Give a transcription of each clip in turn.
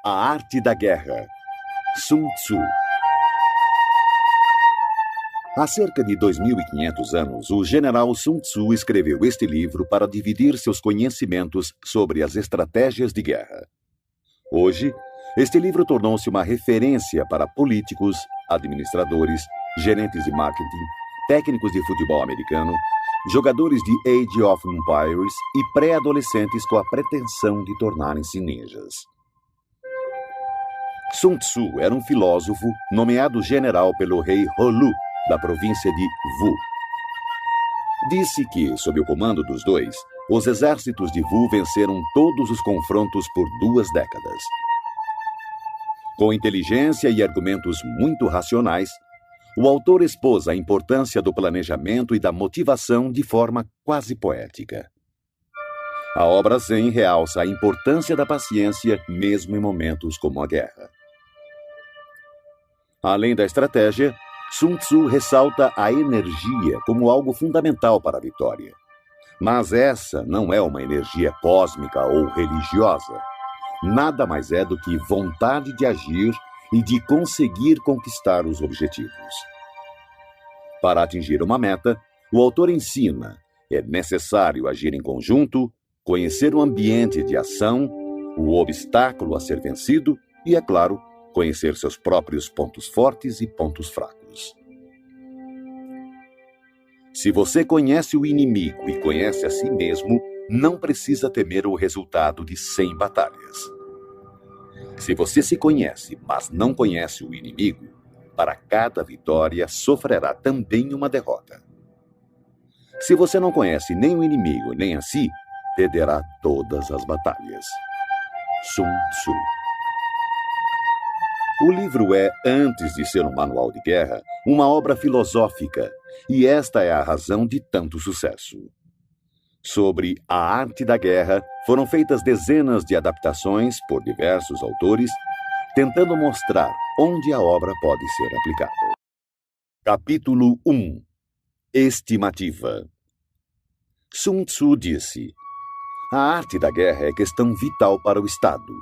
A Arte da Guerra, Sun Tzu. Há cerca de 2.500 anos, o general Sun Tzu escreveu este livro para dividir seus conhecimentos sobre as estratégias de guerra. Hoje, este livro tornou-se uma referência para políticos, administradores, gerentes de marketing, técnicos de futebol americano, jogadores de Age of Empires e pré-adolescentes com a pretensão de tornarem-se ninjas. Sun Tzu era um filósofo nomeado general pelo rei Holu, da província de Wu. Disse que, sob o comando dos dois, os exércitos de Wu venceram todos os confrontos por 2 décadas. Com inteligência e argumentos muito racionais, o autor expôs a importância do planejamento e da motivação de forma quase poética. A obra Zen realça a importância da paciência mesmo em momentos como a guerra. Além da estratégia, Sun Tzu ressalta a energia como algo fundamental para a vitória. Mas essa não é uma energia cósmica ou religiosa. Nada mais é do que vontade de agir e de conseguir conquistar os objetivos. Para atingir uma meta, o autor ensina: é necessário agir em conjunto, conhecer o ambiente de ação, o obstáculo a ser vencido e, é claro, conhecer seus próprios pontos fortes e pontos fracos. Se você conhece o inimigo e conhece a si mesmo, não precisa temer o resultado de 100 batalhas. Se você se conhece, mas não conhece o inimigo, para cada vitória sofrerá também uma derrota. Se você não conhece nem o inimigo nem a si, perderá todas as batalhas. Sun Tzu. O livro é, antes de ser um manual de guerra, uma obra filosófica, e esta é a razão de tanto sucesso. Sobre a arte da guerra, foram feitas dezenas de adaptações por diversos autores, tentando mostrar onde a obra pode ser aplicada. Capítulo 1. Estimativa. Sun Tzu disse: a arte da guerra é questão vital para o Estado.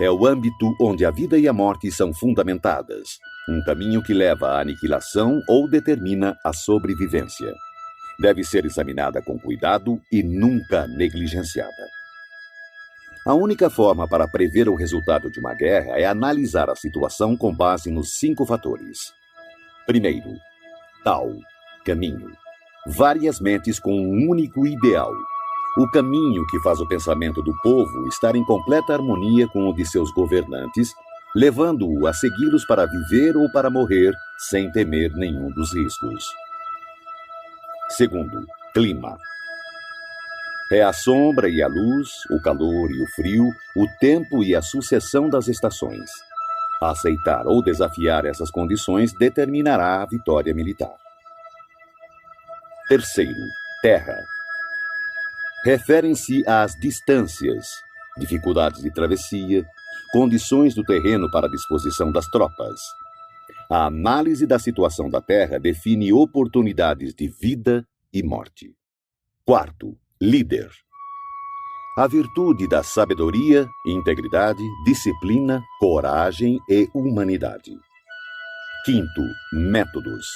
É o âmbito onde a vida e a morte são fundamentadas, um caminho que leva à aniquilação ou determina a sobrevivência. Deve ser examinada com cuidado e nunca negligenciada. A única forma para prever o resultado de uma guerra é analisar a situação com base nos 5 fatores. Primeiro, Tao, caminho. Várias mentes com um único ideal. O caminho que faz o pensamento do povo estar em completa harmonia com o de seus governantes, levando-o a segui-los para viver ou para morrer sem temer nenhum dos riscos. Segundo, clima. É a sombra e a luz, o calor e o frio, o tempo e a sucessão das estações. Aceitar ou desafiar essas condições determinará a vitória militar. Terceiro, terra. Referem-se às distâncias, dificuldades de travessia, condições do terreno para a disposição das tropas. A análise da situação da terra define oportunidades de vida e morte. Quarto, líder. A virtude da sabedoria, integridade, disciplina, coragem e humanidade. Quinto, métodos.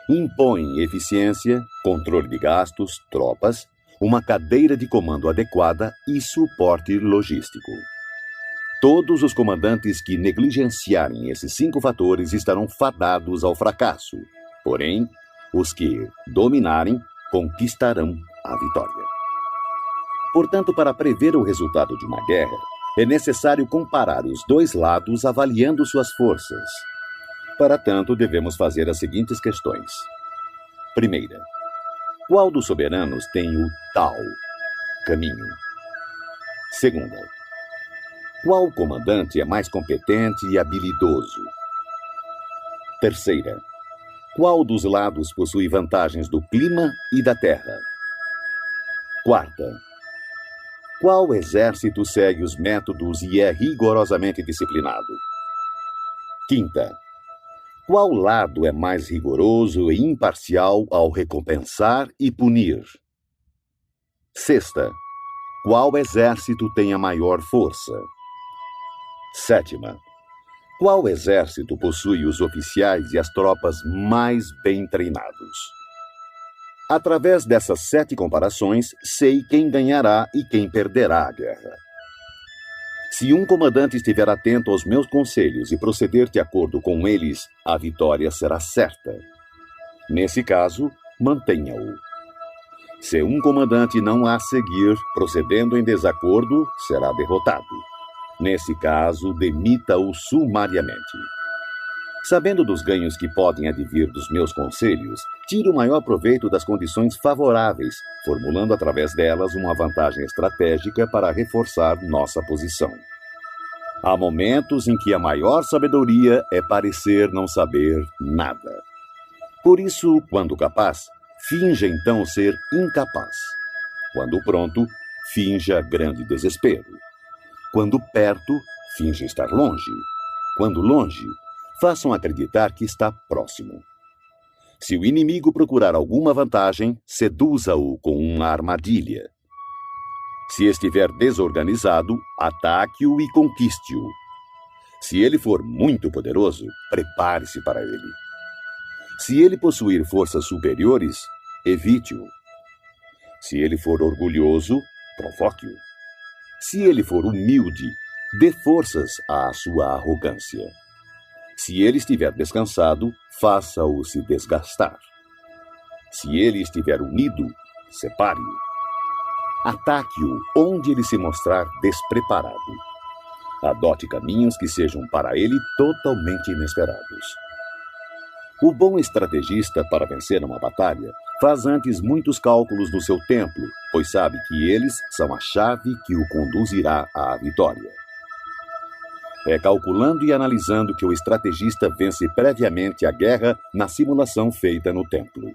Impõe eficiência, controle de gastos, tropas, uma cadeira de comando adequada e suporte logístico. Todos os comandantes que negligenciarem esses 5 fatores estarão fadados ao fracasso. Porém, os que dominarem conquistarão a vitória. Portanto, para prever o resultado de uma guerra, é necessário comparar os 2 lados avaliando suas forças. Para tanto, devemos fazer as seguintes questões. Primeira, qual dos soberanos tem o Tao, caminho? Segunda, qual comandante é mais competente e habilidoso? Terceira, qual dos lados possui vantagens do clima e da terra? Quarta, qual exército segue os métodos e é rigorosamente disciplinado? Quinta, qual lado é mais rigoroso e imparcial ao recompensar e punir? Sexta, qual exército tem a maior força? Sétima. Qual exército possui os oficiais e as tropas mais bem treinados? Através dessas 7 comparações, sei quem ganhará e quem perderá a guerra. Se um comandante estiver atento aos meus conselhos e proceder de acordo com eles, a vitória será certa. Nesse caso, mantenha-o. Se um comandante não a seguir, procedendo em desacordo, será derrotado. Nesse caso, demita-o sumariamente. Sabendo dos ganhos que podem advir dos meus conselhos, tire o maior proveito das condições favoráveis, formulando através delas uma vantagem estratégica para reforçar nossa posição. Há momentos em que a maior sabedoria é parecer não saber nada. Por isso, quando capaz, finja então ser incapaz. Quando pronto, finja grande desespero. Quando perto, finja estar longe. Quando longe, façam acreditar que está próximo. Se o inimigo procurar alguma vantagem, seduza-o com uma armadilha. Se estiver desorganizado, ataque-o e conquiste-o. Se ele for muito poderoso, prepare-se para ele. Se ele possuir forças superiores, evite-o. Se ele for orgulhoso, provoque-o. Se ele for humilde, dê forças à sua arrogância. Se ele estiver descansado, faça-o se desgastar. Se ele estiver unido, separe-o. Ataque-o onde ele se mostrar despreparado. Adote caminhos que sejam para ele totalmente inesperados. O bom estrategista, para vencer uma batalha, faz antes muitos cálculos no seu templo, pois sabe que eles são a chave que o conduzirá à vitória. É calculando e analisando que o estrategista vence previamente a guerra na simulação feita no templo.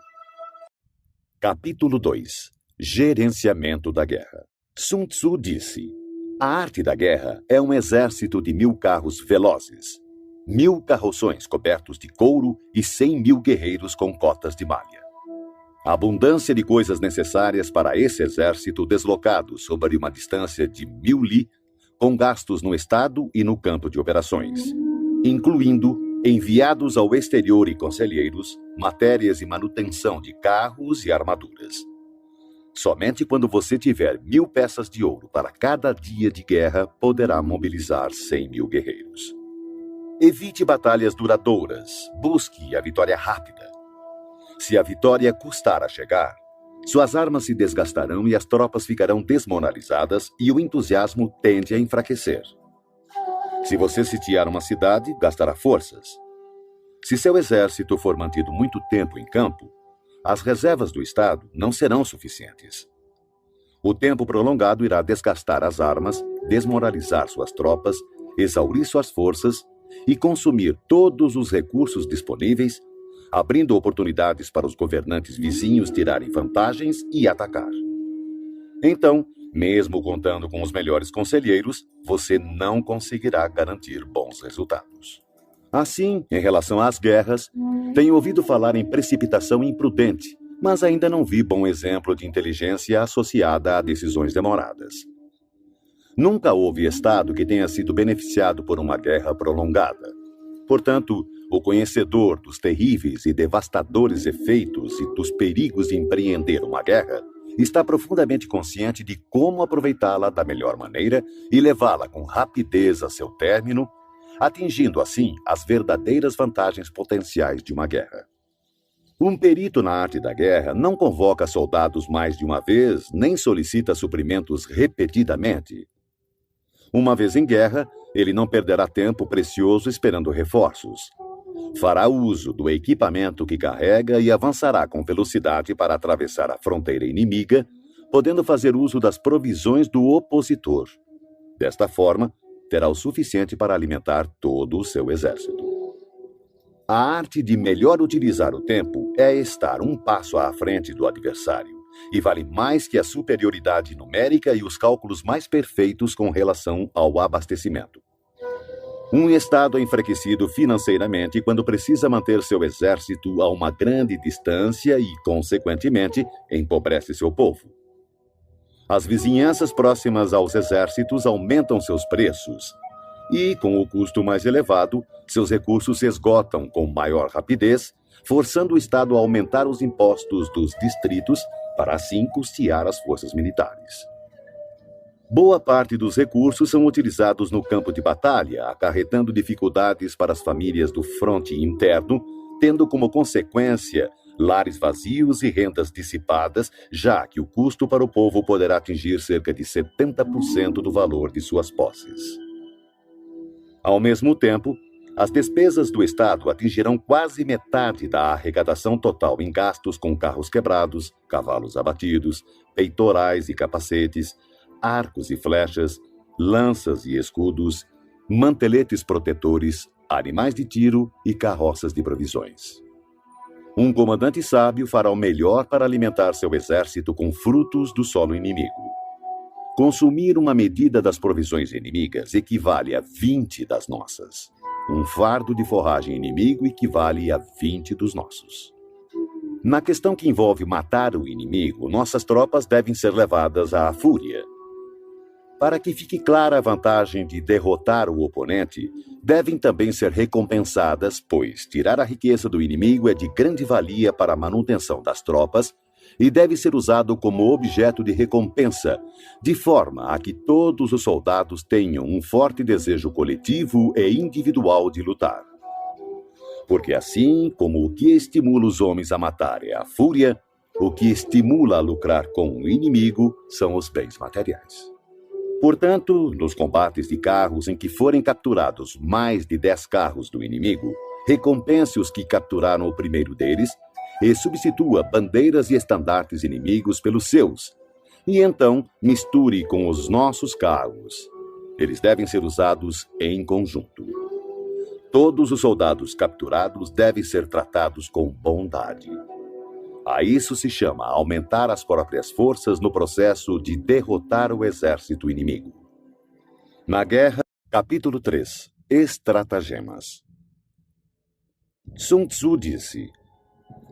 Capítulo 2. Gerenciamento da guerra. Sun Tzu disse: a arte da guerra é um exército de 1000 carros velozes, 1000 carroções cobertos de couro e 100.000 guerreiros com cotas de malha. A abundância de coisas necessárias para esse exército deslocado sobre uma distância de 1000 li, com gastos no estado e no campo de operações, incluindo enviados ao exterior e conselheiros, matérias e manutenção de carros e armaduras. Somente quando você tiver 1000 peças de ouro para cada dia de guerra, poderá mobilizar 100.000 guerreiros. Evite batalhas duradouras, busque a vitória rápida. Se a vitória custar a chegar, suas armas se desgastarão e as tropas ficarão desmoralizadas e o entusiasmo tende a enfraquecer. Se você sitiar uma cidade, gastará forças. Se seu exército for mantido muito tempo em campo, as reservas do Estado não serão suficientes. O tempo prolongado irá desgastar as armas, desmoralizar suas tropas, exaurir suas forças e consumir todos os recursos disponíveis, abrindo oportunidades para os governantes vizinhos tirarem vantagens e atacar. Então, mesmo contando com os melhores conselheiros, você não conseguirá garantir bons resultados. Assim, em relação às guerras, tenho ouvido falar em precipitação imprudente, mas ainda não vi bom exemplo de inteligência associada a decisões demoradas. Nunca houve Estado que tenha sido beneficiado por uma guerra prolongada. Portanto, o conhecedor dos terríveis e devastadores efeitos e dos perigos de empreender uma guerra está profundamente consciente de como aproveitá-la da melhor maneira e levá-la com rapidez a seu término, atingindo assim as verdadeiras vantagens potenciais de uma guerra. Um perito na arte da guerra não convoca soldados mais de uma vez, nem solicita suprimentos repetidamente. Uma vez em guerra, ele não perderá tempo precioso esperando reforços. Fará uso do equipamento que carrega e avançará com velocidade para atravessar a fronteira inimiga, podendo fazer uso das provisões do opositor. Desta forma, terá o suficiente para alimentar todo o seu exército. A arte de melhor utilizar o tempo é estar um passo à frente do adversário, e vale mais que a superioridade numérica e os cálculos mais perfeitos com relação ao abastecimento. Um Estado é enfraquecido financeiramente quando precisa manter seu exército a uma grande distância e, consequentemente, empobrece seu povo. As vizinhanças próximas aos exércitos aumentam seus preços, E, com o custo mais elevado, seus recursos se esgotam com maior rapidez, forçando o Estado a aumentar os impostos dos distritos para assim custear as forças militares. Boa parte dos recursos são utilizados no campo de batalha, acarretando dificuldades para as famílias do fronte interno, tendo como consequência lares vazios e rendas dissipadas, já que o custo para o povo poderá atingir cerca de 70% do valor de suas posses. Ao mesmo tempo, as despesas do Estado atingirão quase metade da arrecadação total em gastos com carros quebrados, cavalos abatidos, peitorais e capacetes, arcos e flechas, lanças e escudos, manteletes protetores, animais de tiro e carroças de provisões. Um comandante sábio fará o melhor para alimentar seu exército com frutos do solo inimigo. Consumir uma medida das provisões inimigas equivale a 20 das nossas. Um fardo de forragem inimigo equivale a 20 dos nossos. Na questão que envolve matar o inimigo, nossas tropas devem ser levadas à fúria. Para que fique clara a vantagem de derrotar o oponente, devem também ser recompensadas, pois tirar a riqueza do inimigo é de grande valia para a manutenção das tropas e deve ser usado como objeto de recompensa, de forma a que todos os soldados tenham um forte desejo coletivo e individual de lutar. Porque assim como o que estimula os homens a matar é a fúria, o que estimula a lucrar com o inimigo são os bens materiais. Portanto, nos combates de carros em que forem capturados mais de 10 carros do inimigo, recompense os que capturaram o primeiro deles e substitua bandeiras e estandartes inimigos pelos seus, e então misture com os nossos carros. Eles devem ser usados em conjunto. Todos os soldados capturados devem ser tratados com bondade. A isso se chama aumentar as próprias forças no processo de derrotar o exército inimigo. Na guerra, capítulo 3, Estratagemas. Sun Tzu disse: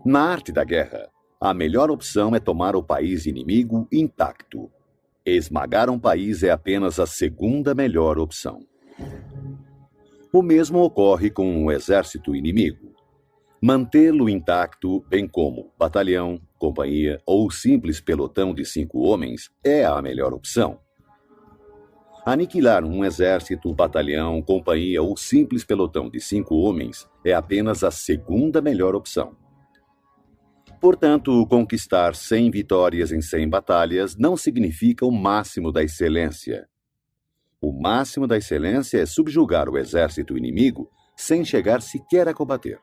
na arte da guerra, a melhor opção é tomar o país inimigo intacto. Esmagar um país é apenas a segunda melhor opção. O mesmo ocorre com um exército inimigo. Mantê-lo intacto, bem como batalhão, companhia ou simples pelotão de 5 homens, é a melhor opção. Aniquilar um exército, batalhão, companhia ou simples pelotão de 5 homens é apenas a segunda melhor opção. Portanto, conquistar 100 vitórias em 100 batalhas não significa o máximo da excelência. O máximo da excelência é subjugar o exército inimigo sem chegar sequer a combater.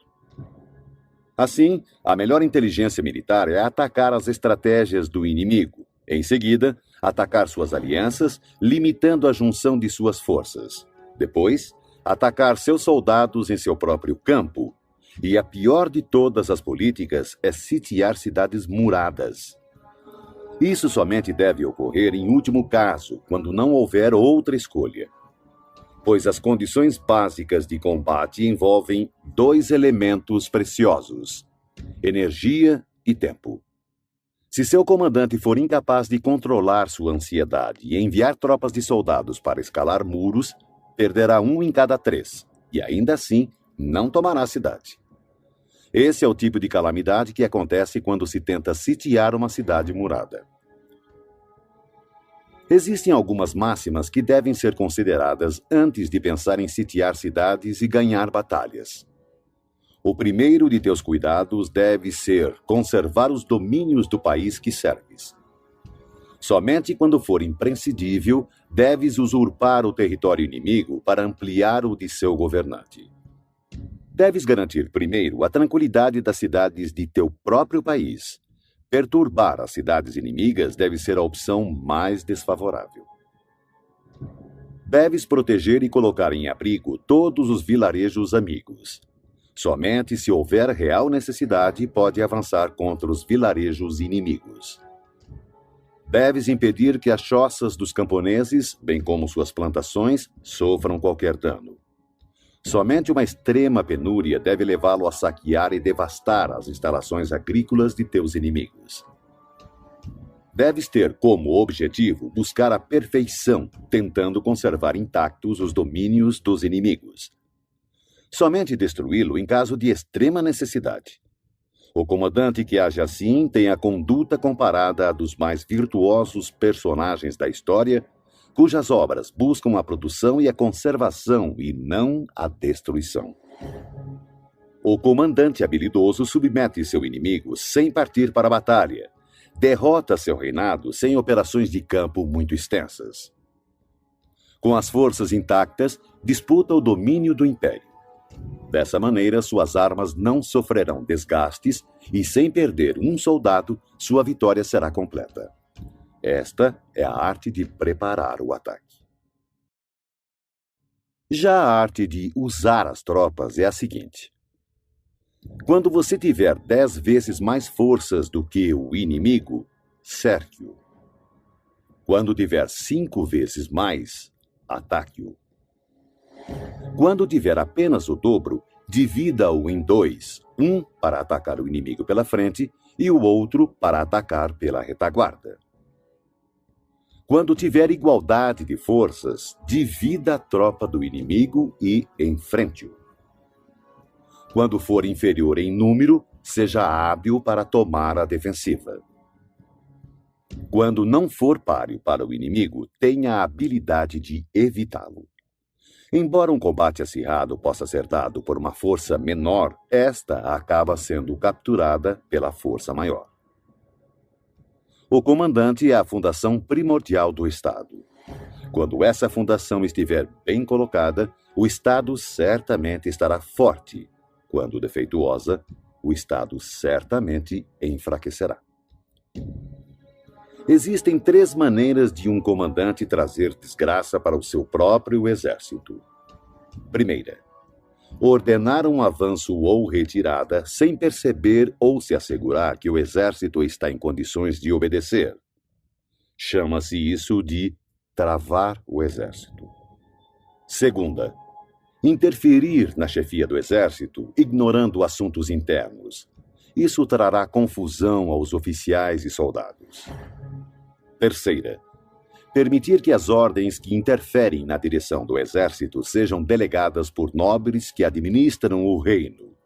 Assim, a melhor inteligência militar é atacar as estratégias do inimigo. Em seguida, atacar suas alianças, limitando a junção de suas forças. Depois, atacar seus soldados em seu próprio campo. E a pior de todas as políticas é sitiar cidades muradas. Isso somente deve ocorrer em último caso, quando não houver outra escolha. Pois as condições básicas de combate envolvem 2 elementos preciosos: energia e tempo. Se seu comandante for incapaz de controlar sua ansiedade e enviar tropas de soldados para escalar muros, perderá 1 em cada 3, e ainda assim não tomará a cidade. Esse é o tipo de calamidade que acontece quando se tenta sitiar uma cidade murada. Existem algumas máximas que devem ser consideradas antes de pensar em sitiar cidades e ganhar batalhas. O primeiro de teus cuidados deve ser conservar os domínios do país que serves. Somente quando for imprescindível, deves usurpar o território inimigo para ampliar o de seu governante. Deves garantir primeiro a tranquilidade das cidades de teu próprio país. Perturbar as cidades inimigas deve ser a opção mais desfavorável. Deves proteger e colocar em abrigo todos os vilarejos amigos. Somente se houver real necessidade, pode avançar contra os vilarejos inimigos. Deves impedir que as choças dos camponeses, bem como suas plantações, sofram qualquer dano. Somente uma extrema penúria deve levá-lo a saquear e devastar as instalações agrícolas de teus inimigos. Deves ter como objetivo buscar a perfeição, tentando conservar intactos os domínios dos inimigos. Somente destruí-lo em caso de extrema necessidade. O comandante que age assim tem a conduta comparada à dos mais virtuosos personagens da história, cujas obras buscam a produção e a conservação e não a destruição. O comandante habilidoso submete seu inimigo sem partir para a batalha, derrota seu reinado sem operações de campo muito extensas. Com as forças intactas, disputa o domínio do império. Dessa maneira, suas armas não sofrerão desgastes e, sem perder um soldado, sua vitória será completa. Esta é a arte de preparar o ataque. Já a arte de usar as tropas é a seguinte. Quando você tiver 10 vezes mais forças do que o inimigo, cerque-o. Quando tiver 5 vezes mais, ataque-o. Quando tiver apenas o dobro, divida-o em 2, um para atacar o inimigo pela frente e o outro para atacar pela retaguarda. Quando tiver igualdade de forças, divida a tropa do inimigo e enfrente-o. Quando for inferior em número, seja hábil para tomar a defensiva. Quando não for páreo para o inimigo, tenha a habilidade de evitá-lo. Embora um combate acirrado possa ser dado por uma força menor, esta acaba sendo capturada pela força maior. O comandante é a fundação primordial do Estado. Quando essa fundação estiver bem colocada, o Estado certamente estará forte. Quando defeituosa, o Estado certamente enfraquecerá. Existem 3 maneiras de um comandante trazer desgraça para o seu próprio exército. Primeira, ordenar um avanço ou retirada sem perceber ou se assegurar que o exército está em condições de obedecer. Chama-se isso de travar o exército. Segunda, interferir na chefia do exército, ignorando assuntos internos. Isso trará confusão aos oficiais e soldados. Terceira, permitir que as ordens que interferem na direção do exército sejam delegadas por nobres que administram o reino.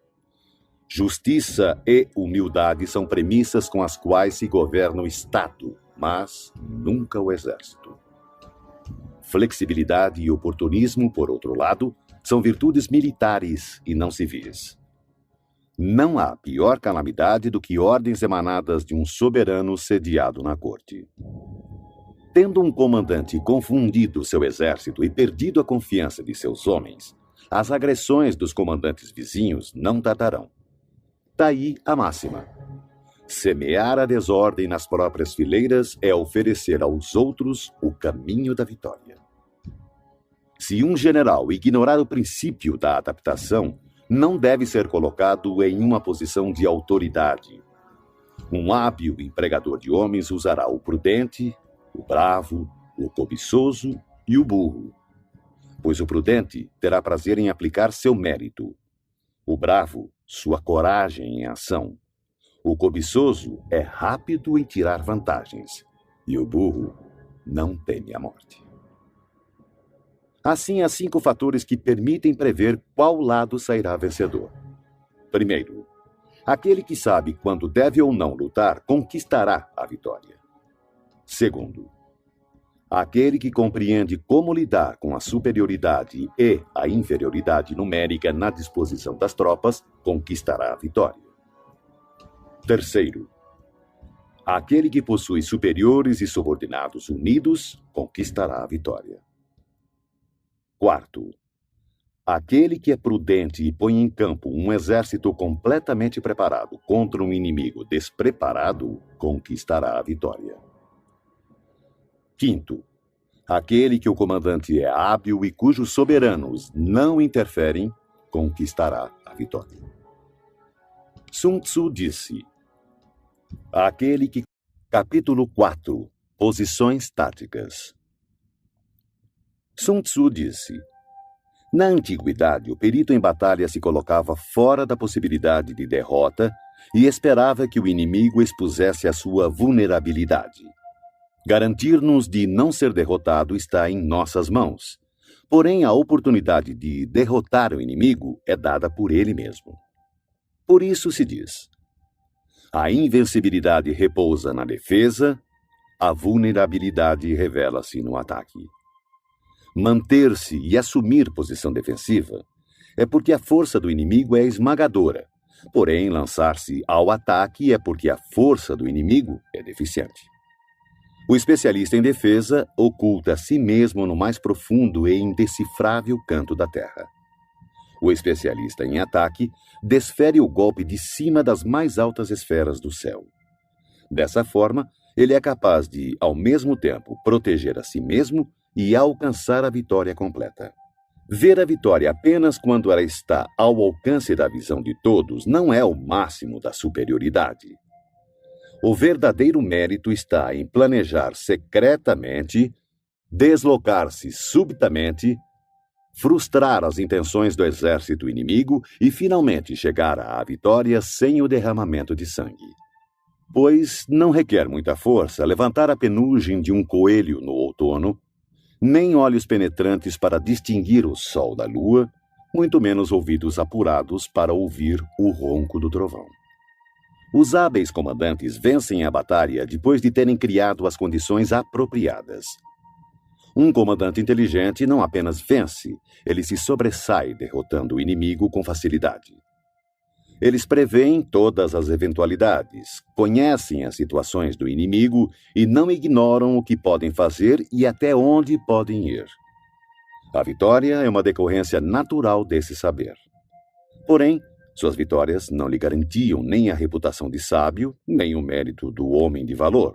Justiça e humildade são premissas com as quais se governa o Estado, mas nunca o exército. Flexibilidade e oportunismo, por outro lado, são virtudes militares e não civis. Não há pior calamidade do que ordens emanadas de um soberano sediado na corte. Tendo um comandante confundido seu exército e perdido a confiança de seus homens, as agressões dos comandantes vizinhos não tardarão. Daí a máxima. Semear a desordem nas próprias fileiras é oferecer aos outros o caminho da vitória. Se um general ignorar o princípio da adaptação, não deve ser colocado em uma posição de autoridade. Um hábil empregador de homens usará o prudente, o bravo, o cobiçoso e o burro. Pois o prudente terá prazer em aplicar seu mérito. O bravo, sua coragem em ação. O cobiçoso é rápido em tirar vantagens. E o burro não teme a morte. Assim, há 5 fatores que permitem prever qual lado sairá vencedor. Primeiro, aquele que sabe quando deve ou não lutar conquistará a vitória. Segundo, aquele que compreende como lidar com a superioridade e a inferioridade numérica na disposição das tropas conquistará a vitória. Terceiro, aquele que possui superiores e subordinados unidos conquistará a vitória. Quarto, aquele que é prudente e põe em campo um exército completamente preparado contra um inimigo despreparado conquistará a vitória. Quinto, aquele que o comandante é hábil e cujos soberanos não interferem conquistará a vitória. Sun Tzu disse: aquele que... Capítulo 4. Posições táticas. Sun Tzu disse: na antiguidade, o perito em batalha se colocava fora da possibilidade de derrota e esperava que o inimigo expusesse a sua vulnerabilidade. Garantir-nos de não ser derrotado está em nossas mãos. Porém, a oportunidade de derrotar o inimigo é dada por ele mesmo. Por isso se diz: a invencibilidade repousa na defesa, a vulnerabilidade revela-se no ataque. Manter-se e assumir posição defensiva é porque a força do inimigo é esmagadora. Porém, lançar-se ao ataque é porque a força do inimigo é deficiente. O especialista em defesa oculta a si mesmo no mais profundo e indecifrável canto da terra. O especialista em ataque desfere o golpe de cima das mais altas esferas do céu. Dessa forma, ele é capaz de, ao mesmo tempo, proteger a si mesmo e alcançar a vitória completa. Ver a vitória apenas quando ela está ao alcance da visão de todos não é o máximo da superioridade. O verdadeiro mérito está em planejar secretamente, deslocar-se subitamente, frustrar as intenções do exército inimigo e finalmente chegar à vitória sem o derramamento de sangue. Pois não requer muita força levantar a penugem de um coelho no outono, nem olhos penetrantes para distinguir o sol da lua, muito menos ouvidos apurados para ouvir o ronco do trovão. Os hábeis comandantes vencem a batalha depois de terem criado as condições apropriadas. Um comandante inteligente não apenas vence, ele se sobressai derrotando o inimigo com facilidade. Eles preveem todas as eventualidades, conhecem as situações do inimigo e não ignoram o que podem fazer e até onde podem ir. A vitória é uma decorrência natural desse saber. Porém, suas vitórias não lhe garantiam nem a reputação de sábio, nem o mérito do homem de valor.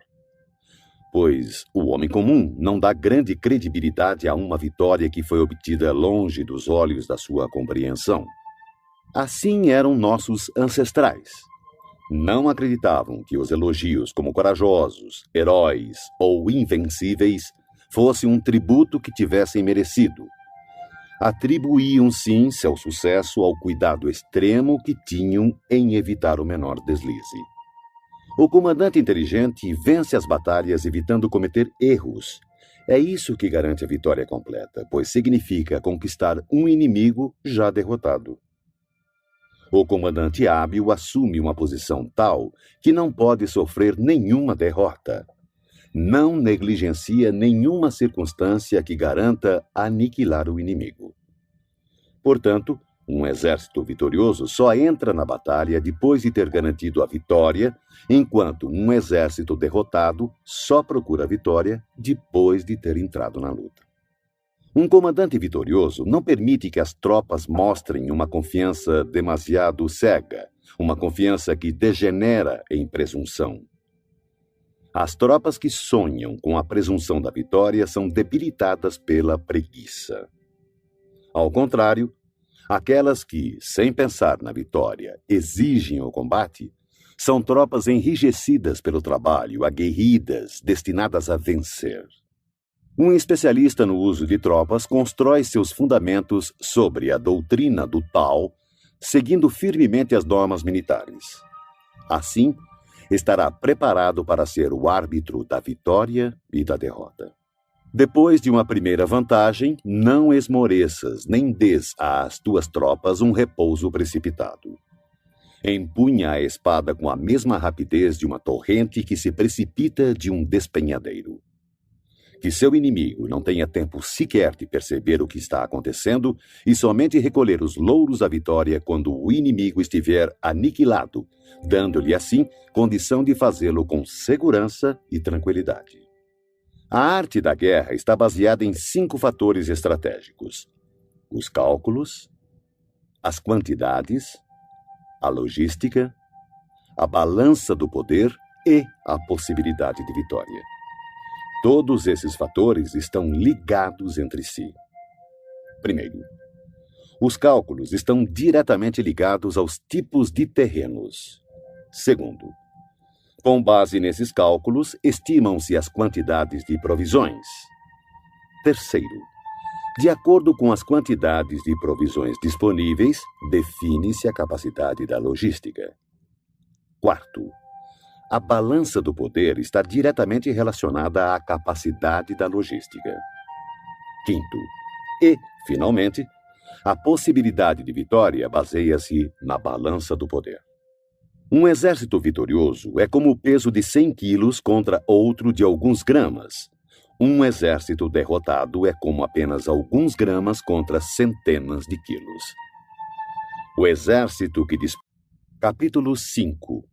Pois o homem comum não dá grande credibilidade a uma vitória que foi obtida longe dos olhos da sua compreensão. Assim eram nossos ancestrais. Não acreditavam que os elogios como corajosos, heróis ou invencíveis fosse um tributo que tivessem merecido. Atribuíam, sim, seu sucesso ao cuidado extremo que tinham em evitar o menor deslize. O comandante inteligente vence as batalhas evitando cometer erros. É isso que garante a vitória completa, pois significa conquistar um inimigo já derrotado. O comandante hábil assume uma posição tal que não pode sofrer nenhuma derrota. Não negligencia nenhuma circunstância que garanta aniquilar o inimigo. Portanto, um exército vitorioso só entra na batalha depois de ter garantido a vitória, enquanto um exército derrotado só procura a vitória depois de ter entrado na luta. Um comandante vitorioso não permite que as tropas mostrem uma confiança demasiado cega, uma confiança que degenera em presunção. As tropas que sonham com a presunção da vitória são debilitadas pela preguiça. Ao contrário, aquelas que, sem pensar na vitória, exigem o combate, são tropas enrijecidas pelo trabalho, aguerridas, destinadas a vencer. Um especialista no uso de tropas constrói seus fundamentos sobre a doutrina do Tao, seguindo firmemente as normas militares. Assim, estará preparado para ser o árbitro da vitória e da derrota. Depois de uma primeira vantagem, não esmoreças nem dês às tuas tropas um repouso precipitado. Empunha a espada com a mesma rapidez de uma torrente que se precipita de um despenhadeiro. Que seu inimigo não tenha tempo sequer de perceber o que está acontecendo e somente recolher os louros da vitória quando o inimigo estiver aniquilado, dando-lhe assim condição de fazê-lo com segurança e tranquilidade. A arte da guerra está baseada em 5 fatores estratégicos: os cálculos, as quantidades, a logística, a balança do poder e a possibilidade de vitória. Todos esses fatores estão ligados entre si. Primeiro, os cálculos estão diretamente ligados aos tipos de terrenos. Segundo, com base nesses cálculos, estimam-se as quantidades de provisões. Terceiro, de acordo com as quantidades de provisões disponíveis, define-se a capacidade da logística. Quarto, A balança do poder está diretamente relacionada à capacidade da logística. Quinto, e, finalmente, a possibilidade de vitória baseia-se na balança do poder. Um exército vitorioso é como o peso de 100 quilos contra outro de alguns gramas. Um exército derrotado é como apenas alguns gramas contra centenas de quilos. O exército que Capítulo 5.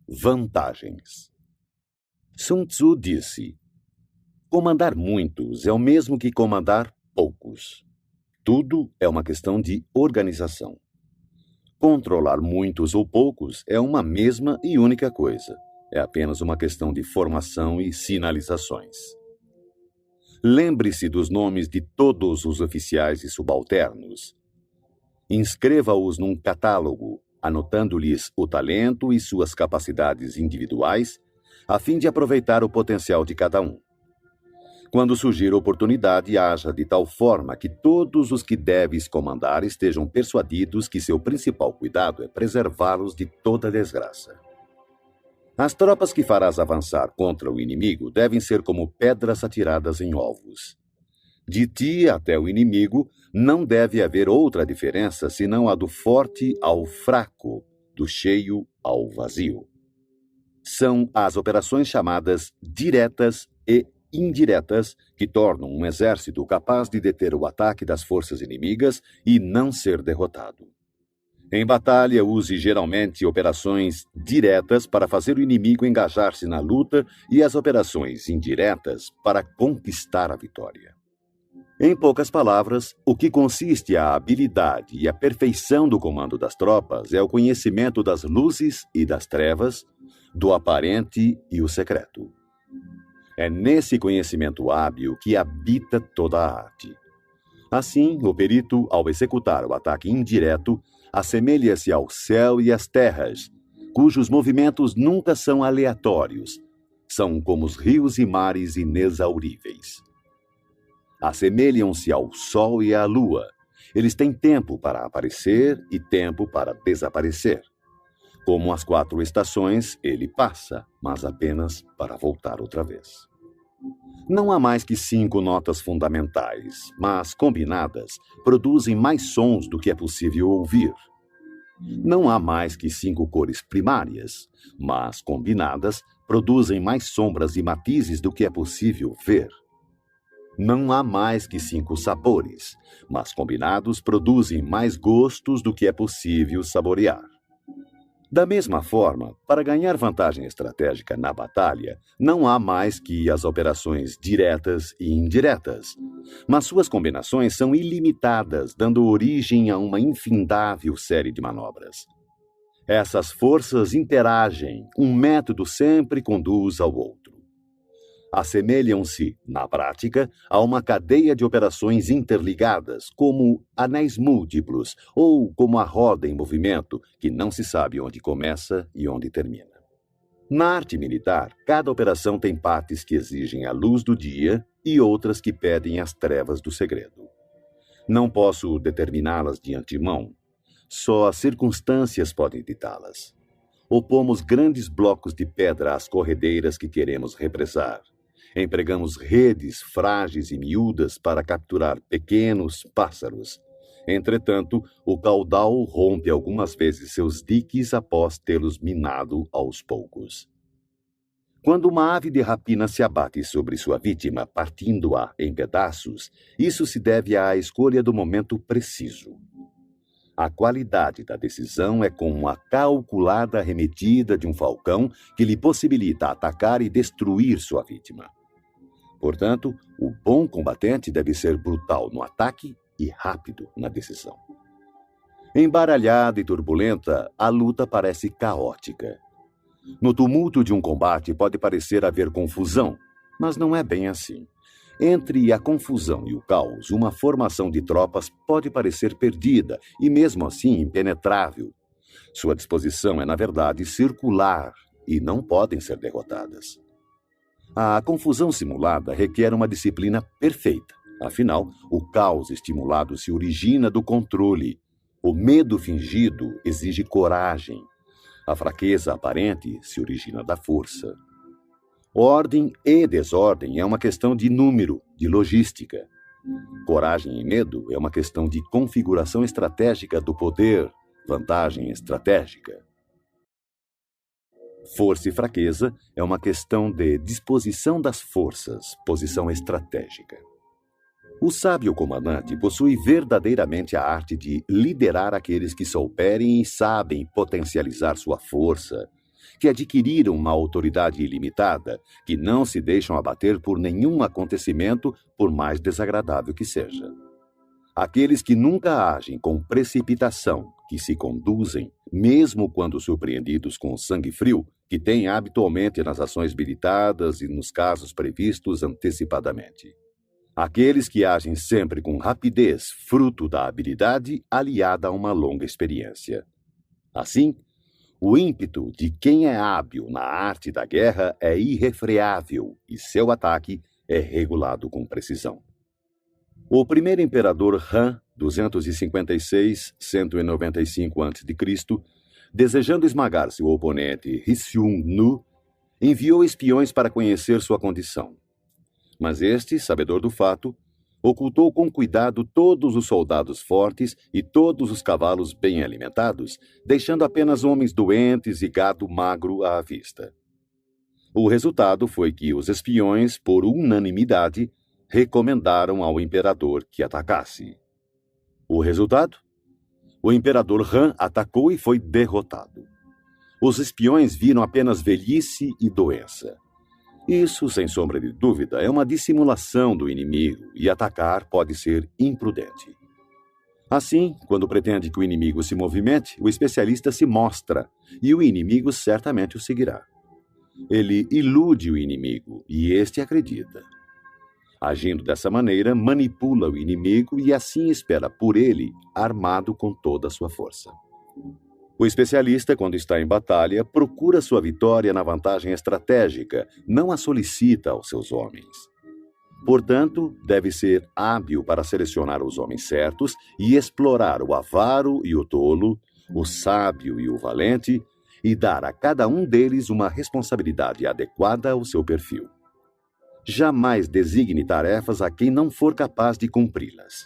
Vantagens. Sun Tzu disse: comandar muitos é o mesmo que comandar poucos. Tudo é uma questão de organização. Controlar muitos ou poucos é uma mesma e única coisa. É apenas uma questão de formação e sinalizações. Lembre-se dos nomes de todos os oficiais e subalternos. Inscreva-os num catálogo, anotando-lhes o talento e suas capacidades individuais, a fim de aproveitar o potencial de cada um. Quando surgir oportunidade, haja de tal forma que todos os que deves comandar estejam persuadidos que seu principal cuidado é preservá-los de toda desgraça. As tropas que farás avançar contra o inimigo devem ser como pedras atiradas em ovos. De ti até o inimigo não deve haver outra diferença senão a do forte ao fraco, do cheio ao vazio. São as operações chamadas diretas e indiretas que tornam um exército capaz de deter o ataque das forças inimigas e não ser derrotado. Em batalha, use geralmente operações diretas para fazer o inimigo engajar-se na luta e as operações indiretas para conquistar a vitória. Em poucas palavras, o que consiste a habilidade e a perfeição do comando das tropas é o conhecimento das luzes e das trevas, do aparente e o secreto. É nesse conhecimento hábil que habita toda a arte. Assim, o perito, ao executar o ataque indireto, assemelha-se ao céu e às terras, cujos movimentos nunca são aleatórios, são como os rios e mares inexauríveis. Assemelham-se ao sol e à lua. Eles têm tempo para aparecer e tempo para desaparecer. Como as 4 estações, ele passa, mas apenas para voltar outra vez. Não há mais que 5 notas fundamentais, mas, combinadas, produzem mais sons do que é possível ouvir. Não há mais que 5 cores primárias, mas, combinadas, produzem mais sombras e matizes do que é possível ver. Não há mais que 5 sabores, mas combinados produzem mais gostos do que é possível saborear. Da mesma forma, para ganhar vantagem estratégica na batalha, não há mais que as operações diretas e indiretas, mas suas combinações são ilimitadas, dando origem a uma infindável série de manobras. Essas forças interagem, um método sempre conduz ao outro. Assemelham-se, na prática, a uma cadeia de operações interligadas, como anéis múltiplos ou como a roda em movimento, que não se sabe onde começa e onde termina. Na arte militar, cada operação tem partes que exigem a luz do dia e outras que pedem as trevas do segredo. Não posso determiná-las de antemão. Só as circunstâncias podem ditá-las. Opomos grandes blocos de pedra às corredeiras que queremos represar. Empregamos redes frágeis e miúdas para capturar pequenos pássaros. Entretanto, o caudal rompe algumas vezes seus diques após tê-los minado aos poucos. Quando uma ave de rapina se abate sobre sua vítima, partindo-a em pedaços, isso se deve à escolha do momento preciso. A qualidade da decisão é como a calculada arremetida de um falcão que lhe possibilita atacar e destruir sua vítima. Portanto, o bom combatente deve ser brutal no ataque e rápido na decisão. Embaralhada e turbulenta, a luta parece caótica. No tumulto de um combate pode parecer haver confusão, mas não é bem assim. Entre a confusão e o caos, uma formação de tropas pode parecer perdida e, mesmo assim, impenetrável. Sua disposição é, na verdade, circular e não podem ser derrotadas. A confusão simulada requer uma disciplina perfeita. Afinal, o caos estimulado se origina do controle. O medo fingido exige coragem. A fraqueza aparente se origina da força. Ordem e desordem é uma questão de número, de logística. Coragem e medo é uma questão de configuração estratégica do poder, vantagem estratégica. Força e fraqueza é uma questão de disposição das forças, posição estratégica. O sábio comandante possui verdadeiramente a arte de liderar aqueles que souberem e sabem potencializar sua força, que adquiriram uma autoridade ilimitada, que não se deixam abater por nenhum acontecimento, por mais desagradável que seja. Aqueles que nunca agem com precipitação, que se conduzem, mesmo quando surpreendidos com sangue frio, que têm habitualmente nas ações meditadas e nos casos previstos antecipadamente. Aqueles que agem sempre com rapidez, fruto da habilidade aliada a uma longa experiência. Assim, o ímpeto de quem é hábil na arte da guerra é irrefreável e seu ataque é regulado com precisão. O primeiro imperador Han, 256-195 a.C., desejando esmagar seu oponente Hsiung-nu, enviou espiões para conhecer sua condição. Mas este, sabedor do fato, ocultou com cuidado todos os soldados fortes e todos os cavalos bem alimentados, deixando apenas homens doentes e gado magro à vista. O resultado foi que os espiões, por unanimidade, recomendaram ao imperador que atacasse. O resultado? O imperador Han atacou e foi derrotado. Os espiões viram apenas velhice e doença. Isso, sem sombra de dúvida, é uma dissimulação do inimigo e atacar pode ser imprudente. Assim, quando pretende que o inimigo se movimente, o especialista se mostra e o inimigo certamente o seguirá. Ele ilude o inimigo e este acredita. Agindo dessa maneira, manipula o inimigo e assim espera por ele, armado com toda a sua força. O especialista, quando está em batalha, procura sua vitória na vantagem estratégica, não a solicita aos seus homens. Portanto, deve ser hábil para selecionar os homens certos e explorar o avaro e o tolo, o sábio e o valente, e dar a cada um deles uma responsabilidade adequada ao seu perfil. Jamais designe tarefas a quem não for capaz de cumpri-las.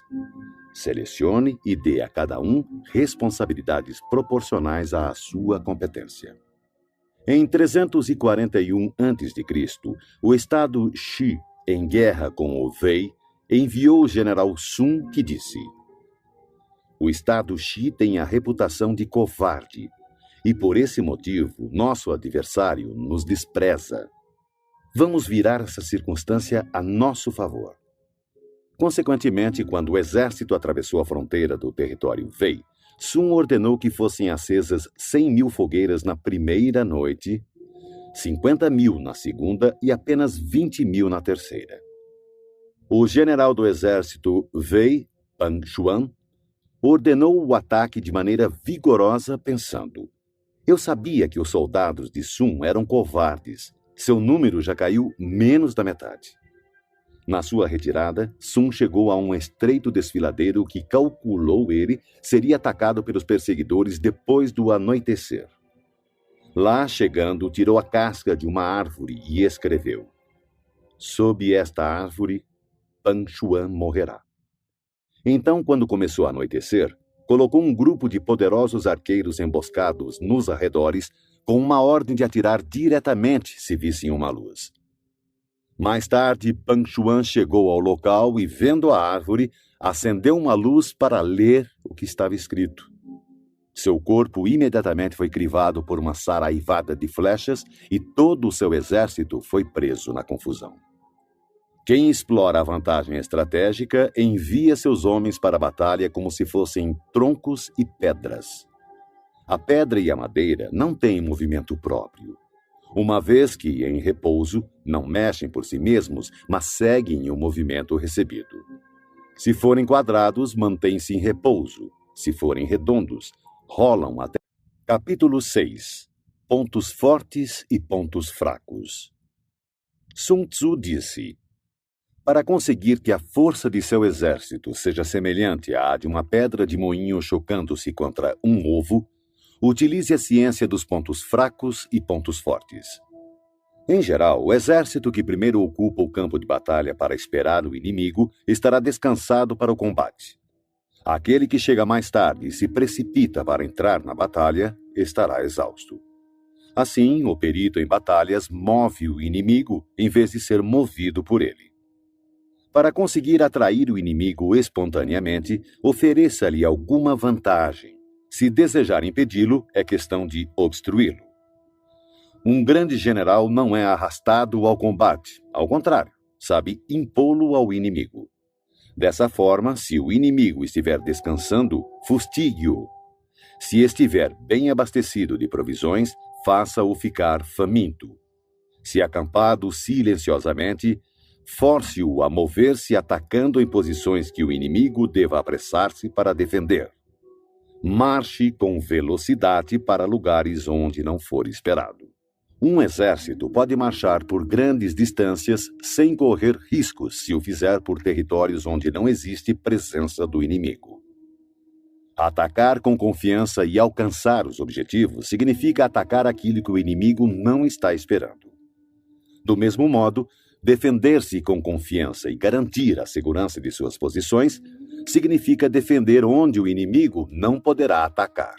Selecione e dê a cada um responsabilidades proporcionais à sua competência. Em 341 a.C., o estado Shi, em guerra com o Wei, enviou o general Sun, que disse: "O estado Shi tem a reputação de covarde, e por esse motivo nosso adversário nos despreza. Vamos virar essa circunstância a nosso favor." Consequentemente, quando o exército atravessou a fronteira do território Wei, Sun ordenou que fossem acesas 100.000 fogueiras na primeira noite, 50.000 na segunda e apenas 20.000 na terceira. O general do exército Wei, Pang Xuan, ordenou o ataque de maneira vigorosa, pensando: "Eu sabia que os soldados de Sun eram covardes. Seu número já caiu menos da metade." Na sua retirada, Sun chegou a um estreito desfiladeiro que, calculou ele, seria atacado pelos perseguidores depois do anoitecer. Lá, chegando, tirou a casca de uma árvore e escreveu: "Sob esta árvore, Pang Xuan morrerá." Então, quando começou a anoitecer, colocou um grupo de poderosos arqueiros emboscados nos arredores, com uma ordem de atirar diretamente se vissem uma luz. Mais tarde, Pang Xuan chegou ao local e, vendo a árvore, acendeu uma luz para ler o que estava escrito. Seu corpo imediatamente foi crivado por uma saraivada de flechas e todo o seu exército foi preso na confusão. Quem explora a vantagem estratégica envia seus homens para a batalha como se fossem troncos e pedras. A pedra e a madeira não têm movimento próprio. Uma vez que, em repouso, não mexem por si mesmos, mas seguem o movimento recebido. Se forem quadrados, mantêm-se em repouso. Se forem redondos, rolam até... Capítulo 6. Pontos fortes e pontos fracos. Sun Tzu disse: "Para conseguir que a força de seu exército seja semelhante à de uma pedra de moinho chocando-se contra um ovo, Utilize a ciência dos pontos fracos e pontos fortes. Em geral, o exército que primeiro ocupa o campo de batalha para esperar o inimigo estará descansado para o combate. Aquele que chega mais tarde e se precipita para entrar na batalha estará exausto. Assim, o perito em batalhas move o inimigo em vez de ser movido por ele. Para conseguir atrair o inimigo espontaneamente, ofereça-lhe alguma vantagem. Se desejar impedi-lo, é questão de obstruí-lo. Um grande general não é arrastado ao combate, ao contrário, sabe impô-lo ao inimigo. Dessa forma, se o inimigo estiver descansando, fustigue-o. Se estiver bem abastecido de provisões, faça-o ficar faminto. Se acampado silenciosamente, force-o a mover-se atacando em posições que o inimigo deva apressar-se para defender. Marche com velocidade para lugares onde não for esperado. Um exército pode marchar por grandes distâncias sem correr riscos se o fizer por territórios onde não existe presença do inimigo. Atacar com confiança e alcançar os objetivos significa atacar aquilo que o inimigo não está esperando. Do mesmo modo, defender-se com confiança e garantir a segurança de suas posições significa defender onde o inimigo não poderá atacar.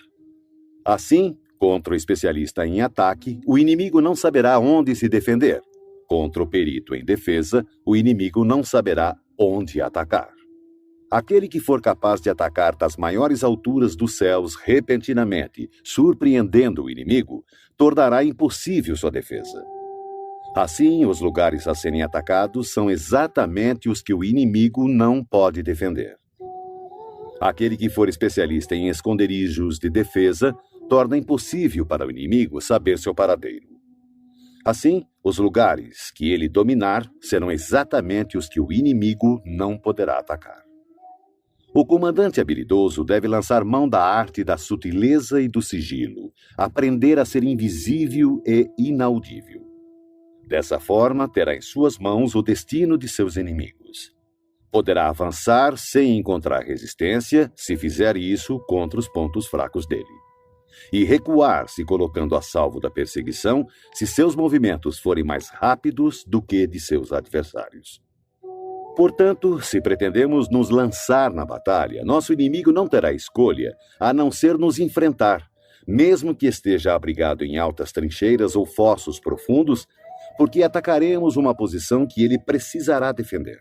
Assim, contra o especialista em ataque, o inimigo não saberá onde se defender. Contra o perito em defesa, o inimigo não saberá onde atacar. Aquele que for capaz de atacar das maiores alturas dos céus repentinamente, surpreendendo o inimigo, tornará impossível sua defesa. Assim, os lugares a serem atacados são exatamente os que o inimigo não pode defender. Aquele que for especialista em esconderijos de defesa torna impossível para o inimigo saber seu paradeiro. Assim, os lugares que ele dominar serão exatamente os que o inimigo não poderá atacar. O comandante habilidoso deve lançar mão da arte da sutileza e do sigilo, aprender a ser invisível e inaudível. Dessa forma, terá em suas mãos o destino de seus inimigos. Poderá avançar sem encontrar resistência se fizer isso contra os pontos fracos dele. E recuar se colocando a salvo da perseguição se seus movimentos forem mais rápidos do que de seus adversários. Portanto, se pretendemos nos lançar na batalha, nosso inimigo não terá escolha a não ser nos enfrentar, mesmo que esteja abrigado em altas trincheiras ou fossos profundos, porque atacaremos uma posição que ele precisará defender.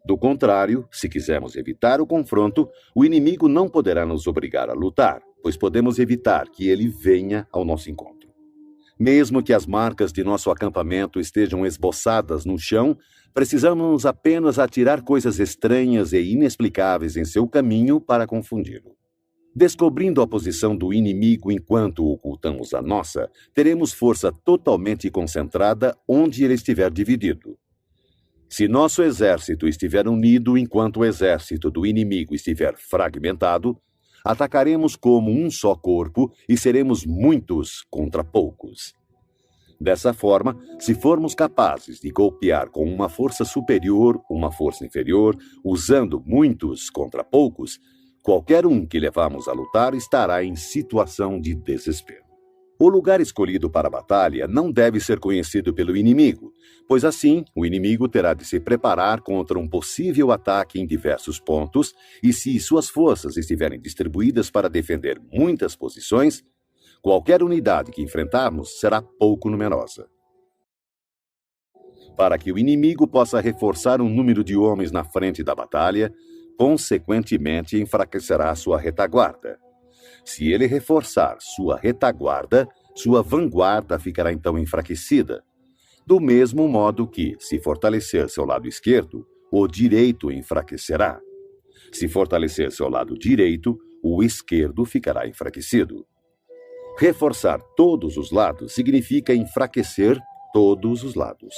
Do contrário, se quisermos evitar o confronto, o inimigo não poderá nos obrigar a lutar, pois podemos evitar que ele venha ao nosso encontro. Mesmo que as marcas de nosso acampamento estejam esboçadas no chão, precisamos apenas atirar coisas estranhas e inexplicáveis em seu caminho para confundi-lo. Descobrindo a posição do inimigo enquanto ocultamos a nossa, teremos força totalmente concentrada onde ele estiver dividido. Se nosso exército estiver unido enquanto o exército do inimigo estiver fragmentado, atacaremos como um só corpo e seremos muitos contra poucos. Dessa forma, se formos capazes de golpear com uma força superior, uma força inferior, usando muitos contra poucos, qualquer um que levamos a lutar estará em situação de desespero. O lugar escolhido para a batalha não deve ser conhecido pelo inimigo, pois assim o inimigo terá de se preparar contra um possível ataque em diversos pontos, e se suas forças estiverem distribuídas para defender muitas posições, qualquer unidade que enfrentarmos será pouco numerosa. Para que o inimigo possa reforçar um número de homens na frente da batalha, consequentemente enfraquecerá sua retaguarda. Se ele reforçar sua retaguarda, sua vanguarda ficará então enfraquecida. Do mesmo modo que, se fortalecer seu lado esquerdo, o direito enfraquecerá. Se fortalecer seu lado direito, o esquerdo ficará enfraquecido. Reforçar todos os lados significa enfraquecer todos os lados.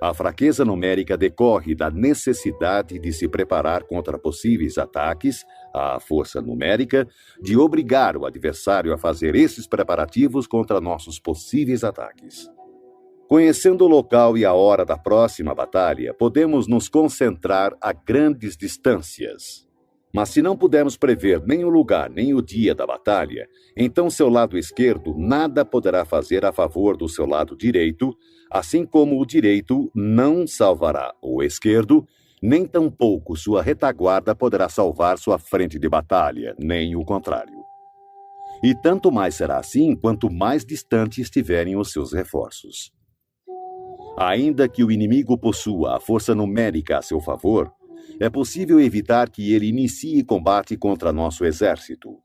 A fraqueza numérica decorre da necessidade de se preparar contra possíveis ataques, à força numérica de obrigar o adversário a fazer esses preparativos contra nossos possíveis ataques. Conhecendo o local e a hora da próxima batalha, podemos nos concentrar a grandes distâncias. Mas se não pudermos prever nem o lugar nem o dia da batalha, então seu lado esquerdo nada poderá fazer a favor do seu lado direito, assim como o direito não salvará o esquerdo, nem tampouco sua retaguarda poderá salvar sua frente de batalha, nem o contrário. E tanto mais será assim quanto mais distante estiverem os seus reforços. Ainda que o inimigo possua a força numérica a seu favor, é possível evitar que ele inicie combate contra nosso exército.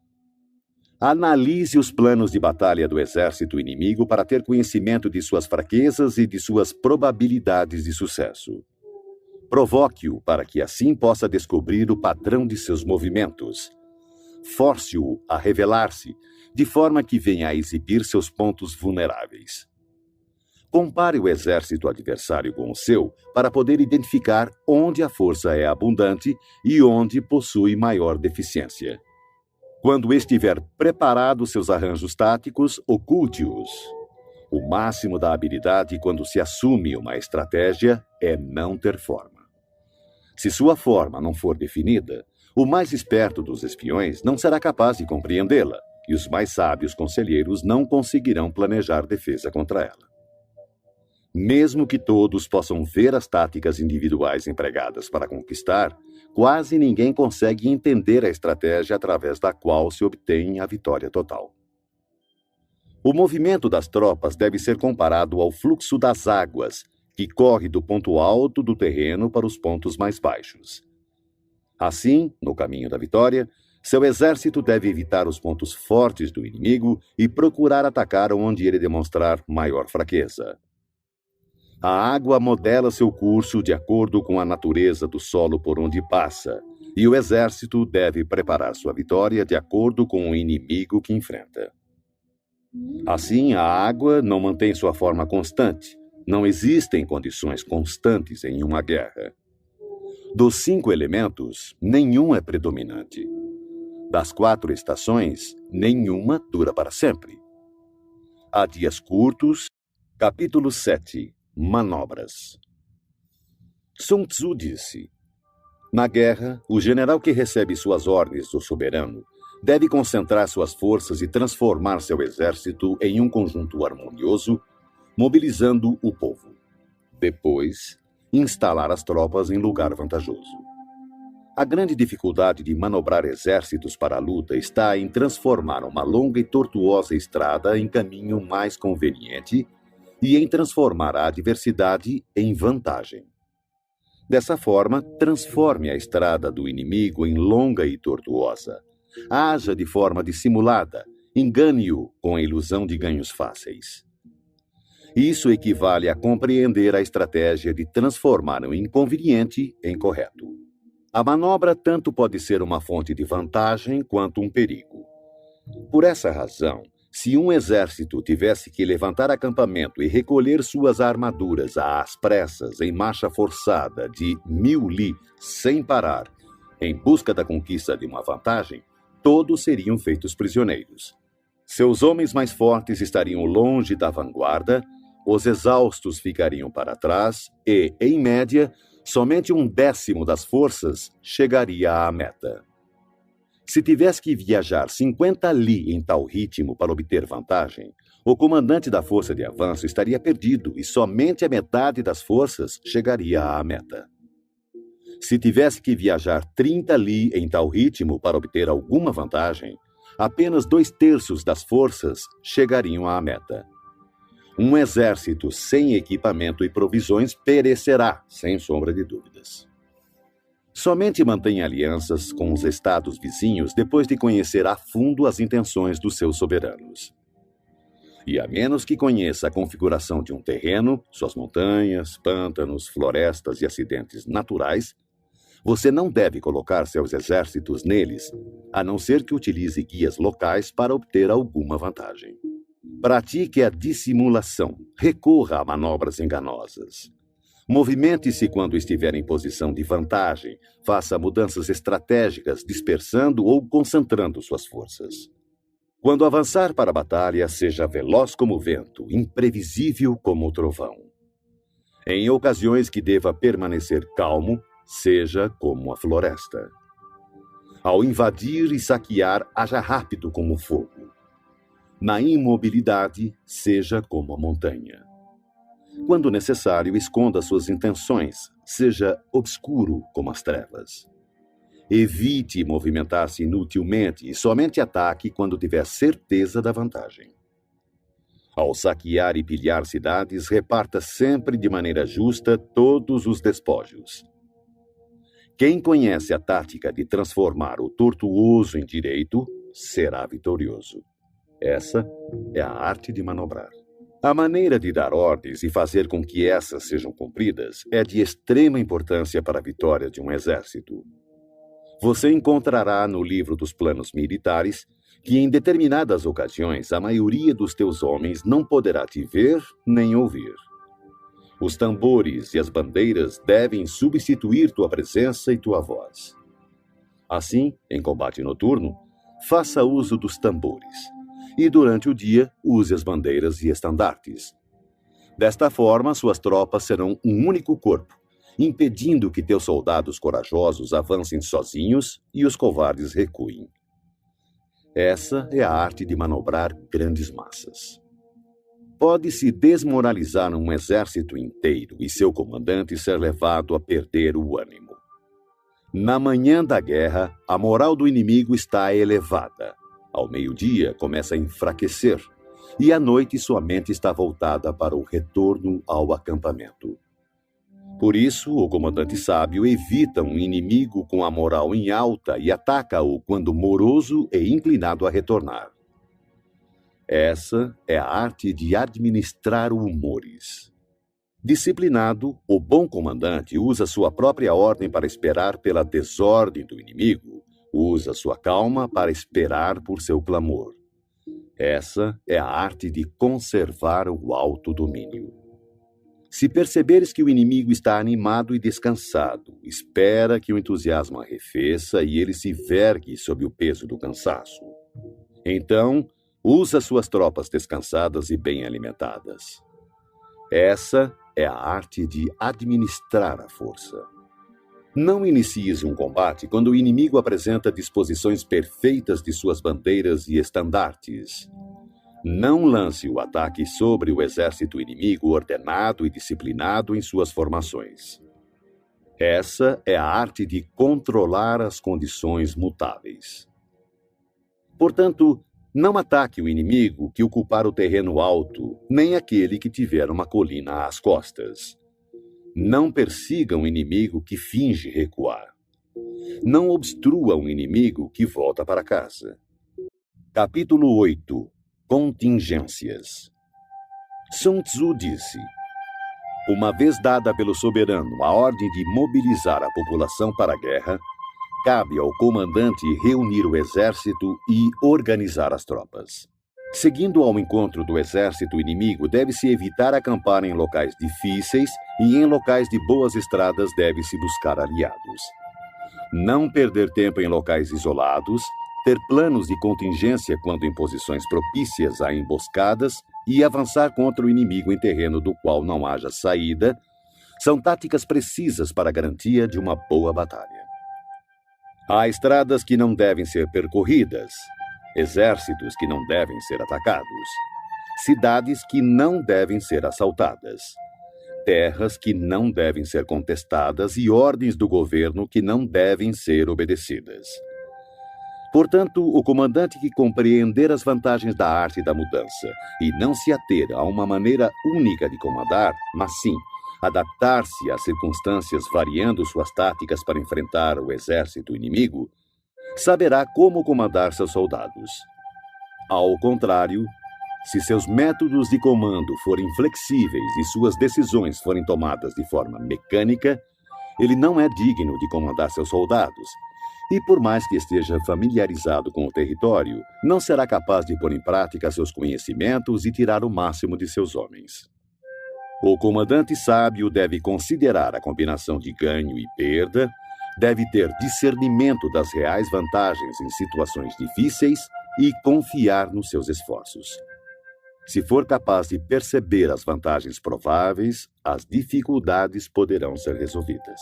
Analise os planos de batalha do exército inimigo para ter conhecimento de suas fraquezas e de suas probabilidades de sucesso. Provoque-o para que assim possa descobrir o padrão de seus movimentos. Force-o a revelar-se, de forma que venha a exibir seus pontos vulneráveis. Compare o exército adversário com o seu para poder identificar onde a força é abundante e onde possui maior deficiência. Quando estiver preparado seus arranjos táticos, oculte-os. O máximo da habilidade quando se assume uma estratégia é não ter forma. Se sua forma não for definida, o mais esperto dos espiões não será capaz de compreendê-la, e os mais sábios conselheiros não conseguirão planejar defesa contra ela. Mesmo que todos possam ver as táticas individuais empregadas para conquistar, quase ninguém consegue entender a estratégia através da qual se obtém a vitória total. O movimento das tropas deve ser comparado ao fluxo das águas, que corre do ponto alto do terreno para os pontos mais baixos. Assim, no caminho da vitória, seu exército deve evitar os pontos fortes do inimigo e procurar atacar onde ele demonstrar maior fraqueza. A água modela seu curso de acordo com a natureza do solo por onde passa, e o exército deve preparar sua vitória de acordo com o inimigo que enfrenta. Assim, a água não mantém sua forma constante. Não existem condições constantes em uma guerra. Dos 5 elementos, nenhum é predominante. Das 4 estações, nenhuma dura para sempre. Há dias curtos. Capítulo 7. Manobras. Sun Tzu disse: na guerra, o general que recebe suas ordens do soberano deve concentrar suas forças e transformar seu exército em um conjunto harmonioso, mobilizando o povo. Depois, instalar as tropas em lugar vantajoso. A grande dificuldade de manobrar exércitos para a luta está em transformar uma longa e tortuosa estrada em caminho mais conveniente e em transformar a adversidade em vantagem. Dessa forma, transforme a estrada do inimigo em longa e tortuosa. Haja de forma dissimulada, engane-o com a ilusão de ganhos fáceis. Isso equivale a compreender a estratégia de transformar o inconveniente em correto. A manobra tanto pode ser uma fonte de vantagem quanto um perigo. Por essa razão, se um exército tivesse que levantar acampamento e recolher suas armaduras às pressas em marcha forçada de 1000 li sem parar, em busca da conquista de uma vantagem, todos seriam feitos prisioneiros. Seus homens mais fortes estariam longe da vanguarda, os exaustos ficariam para trás e, em média, somente 1/10 das forças chegaria à meta. Se tivesse que viajar 50 li em tal ritmo para obter vantagem, o comandante da força de avanço estaria perdido e somente a metade das forças chegaria à meta. Se tivesse que viajar 30 li em tal ritmo para obter alguma vantagem, apenas 2/3 das forças chegariam à meta. Um exército sem equipamento e provisões perecerá, sem sombra de dúvidas. Somente mantém alianças com os estados vizinhos depois de conhecer a fundo as intenções dos seus soberanos. E a menos que conheça a configuração de um terreno, suas montanhas, pântanos, florestas e acidentes naturais, você não deve colocar seus exércitos neles, a não ser que utilize guias locais para obter alguma vantagem. Pratique a dissimulação, recorra a manobras enganosas. Movimente-se quando estiver em posição de vantagem, faça mudanças estratégicas, dispersando ou concentrando suas forças. Quando avançar para a batalha, seja veloz como o vento, imprevisível como o trovão. Em ocasiões que deva permanecer calmo, seja como a floresta. Ao invadir e saquear, haja rápido como o fogo. Na imobilidade, seja como a montanha. Quando necessário, esconda suas intenções, seja obscuro como as trevas. Evite movimentar-se inutilmente e somente ataque quando tiver certeza da vantagem. Ao saquear e pilhar cidades, reparta sempre de maneira justa todos os despojos. Quem conhece a tática de transformar o tortuoso em direito, será vitorioso. Essa é a arte de manobrar. A maneira de dar ordens e fazer com que essas sejam cumpridas é de extrema importância para a vitória de um exército. Você encontrará no livro dos planos militares que em determinadas ocasiões a maioria dos teus homens não poderá te ver nem ouvir. Os tambores e as bandeiras devem substituir tua presença e tua voz. Assim, em combate noturno, faça uso dos tambores. E durante o dia, use as bandeiras e estandartes. Desta forma, suas tropas serão um único corpo, impedindo que teus soldados corajosos avancem sozinhos e os covardes recuem. Essa é a arte de manobrar grandes massas. Pode-se desmoralizar um exército inteiro e seu comandante ser levado a perder o ânimo. Na manhã da guerra, a moral do inimigo está elevada. Ao meio-dia, começa a enfraquecer, e à noite sua mente está voltada para o retorno ao acampamento. Por isso, o comandante sábio evita um inimigo com a moral em alta e ataca-o quando moroso e inclinado a retornar. Essa é a arte de administrar humores. Disciplinado, o bom comandante usa sua própria ordem para esperar pela desordem do inimigo, usa sua calma para esperar por seu clamor. Essa é a arte de conservar o autodomínio. Se perceberes que o inimigo está animado e descansado, espera que o entusiasmo arrefeça e ele se vergue sob o peso do cansaço. Então, usa suas tropas descansadas e bem alimentadas. Essa é a arte de administrar a força. Não inicies um combate quando o inimigo apresenta disposições perfeitas de suas bandeiras e estandartes. Não lance o ataque sobre o exército inimigo ordenado e disciplinado em suas formações. Essa é a arte de controlar as condições mutáveis. Portanto, não ataque o inimigo que ocupar o terreno alto, nem aquele que tiver uma colina às costas. Não persiga um inimigo que finge recuar. Não obstrua um inimigo que volta para casa. Capítulo 8. Contingências. Sun Tzu disse: uma vez dada pelo soberano a ordem de mobilizar a população para a guerra, cabe ao comandante reunir o exército e organizar as tropas. Seguindo ao encontro do exército inimigo, deve-se evitar acampar em locais difíceis e em locais de boas estradas deve-se buscar aliados. Não perder tempo em locais isolados, ter planos de contingência quando em posições propícias a emboscadas e avançar contra o inimigo em terreno do qual não haja saída, são táticas precisas para a garantia de uma boa batalha. Há estradas que não devem ser percorridas, exércitos que não devem ser atacados, cidades que não devem ser assaltadas, terras que não devem ser contestadas e ordens do governo que não devem ser obedecidas. Portanto, o comandante que compreender as vantagens da arte da mudança e não se ater a uma maneira única de comandar, mas sim adaptar-se às circunstâncias variando suas táticas para enfrentar o exército inimigo, saberá como comandar seus soldados. Ao contrário, se seus métodos de comando forem flexíveis e suas decisões forem tomadas de forma mecânica, ele não é digno de comandar seus soldados, e por mais que esteja familiarizado com o território, não será capaz de pôr em prática seus conhecimentos e tirar o máximo de seus homens. O comandante sábio deve considerar a combinação de ganho e perda, deve ter discernimento das reais vantagens em situações difíceis e confiar nos seus esforços. Se for capaz de perceber as vantagens prováveis, as dificuldades poderão ser resolvidas.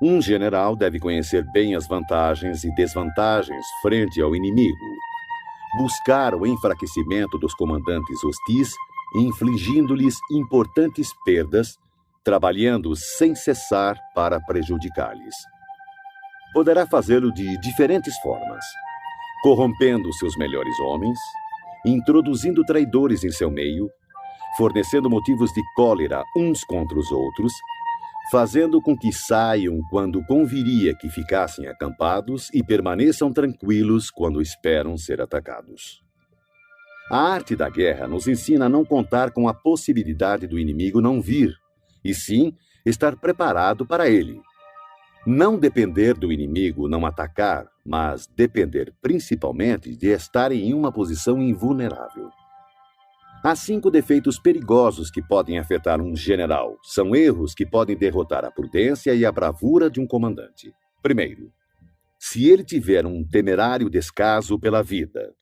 Um general deve conhecer bem as vantagens e desvantagens frente ao inimigo, buscar o enfraquecimento dos comandantes hostis, infligindo-lhes importantes perdas, trabalhando sem cessar para prejudicar-lhes. Poderá fazê-lo de diferentes formas, corrompendo seus melhores homens, introduzindo traidores em seu meio, fornecendo motivos de cólera uns contra os outros, fazendo com que saiam quando conviria que ficassem acampados e permaneçam tranquilos quando esperam ser atacados. A arte da guerra nos ensina a não contar com a possibilidade do inimigo não vir, e sim estar preparado para ele. Não depender do inimigo não atacar, mas depender principalmente de estar em uma posição invulnerável. Há 5 defeitos perigosos que podem afetar um general. São erros que podem derrotar a prudência e a bravura de um comandante. Primeiro, se ele tiver um temerário descaso pela vida.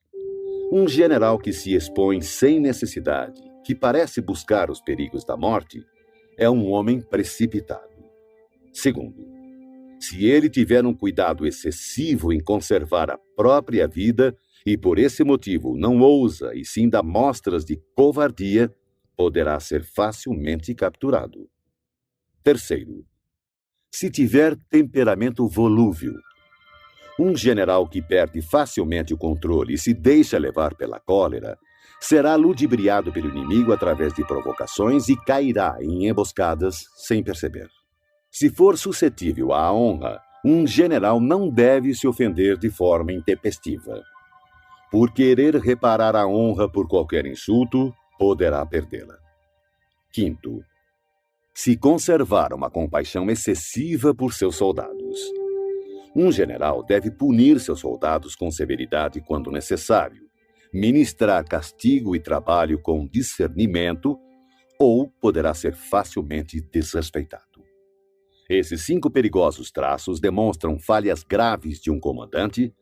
Um general que se expõe sem necessidade, que parece buscar os perigos da morte, é um homem precipitado. Segundo, se ele tiver um cuidado excessivo em conservar a própria vida e por esse motivo não ousa e sim dá mostras de covardia, poderá ser facilmente capturado. Terceiro, se tiver temperamento volúvel. Um general que perde facilmente o controle e se deixa levar pela cólera será ludibriado pelo inimigo através de provocações e cairá em emboscadas sem perceber. Se for suscetível à honra, um general não deve se ofender de forma intempestiva. Por querer reparar a honra por qualquer insulto, poderá perdê-la. Quinto, se conservar uma compaixão excessiva por seus soldados. Um general deve punir seus soldados com severidade quando necessário, ministrar castigo e trabalho com discernimento, ou poderá ser facilmente desrespeitado. Esses 5 perigosos traços demonstram falhas graves de um comandante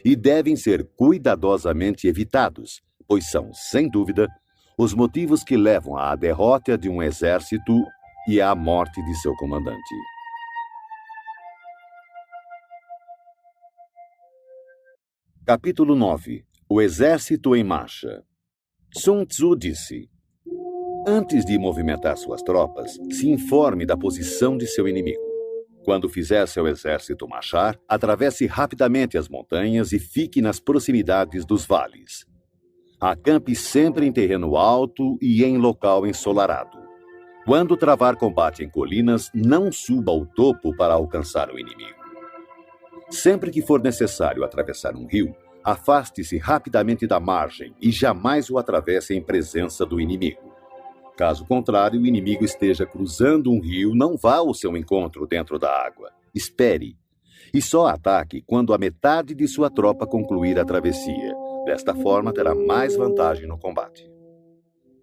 e devem ser cuidadosamente evitados, pois são, sem dúvida, os motivos que levam à derrota de um exército e à morte de seu comandante. Capítulo 9. O exército em marcha. Sun Tzu disse: antes de movimentar suas tropas, se informe da posição de seu inimigo. Quando fizer seu exército marchar, atravesse rapidamente as montanhas e fique nas proximidades dos vales. Acampe sempre em terreno alto e em local ensolarado. Quando travar combate em colinas, não suba ao topo para alcançar o inimigo. Sempre que for necessário atravessar um rio, afaste-se rapidamente da margem e jamais o atravesse em presença do inimigo. Caso contrário, o inimigo esteja cruzando um rio, não vá ao seu encontro dentro da água. Espere. E só ataque quando a metade de sua tropa concluir a travessia. Desta forma, terá mais vantagem no combate.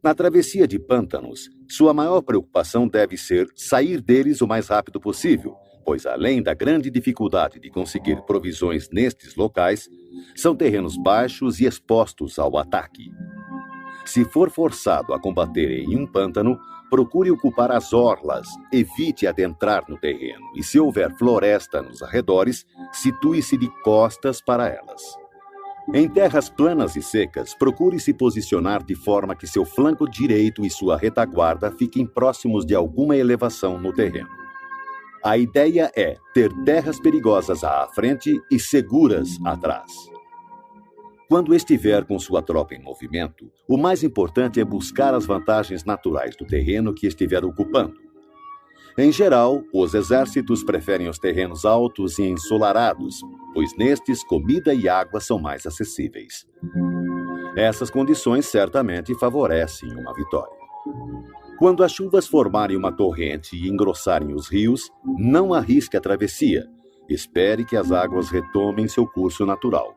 Na travessia de pântanos, sua maior preocupação deve ser sair deles o mais rápido possível, pois além da grande dificuldade de conseguir provisões nestes locais, são terrenos baixos e expostos ao ataque. Se for forçado a combater em um pântano, procure ocupar as orlas, evite adentrar no terreno e, se houver floresta nos arredores, situe-se de costas para elas. Em terras planas e secas, procure se posicionar de forma que seu flanco direito e sua retaguarda fiquem próximos de alguma elevação no terreno. A ideia é ter terras perigosas à frente e seguras atrás. Quando estiver com sua tropa em movimento, o mais importante é buscar as vantagens naturais do terreno que estiver ocupando. Em geral, os exércitos preferem os terrenos altos e ensolarados, pois nestes comida e água são mais acessíveis. Essas condições certamente favorecem uma vitória. Quando as chuvas formarem uma torrente e engrossarem os rios, não arrisque a travessia. Espere que as águas retomem seu curso natural.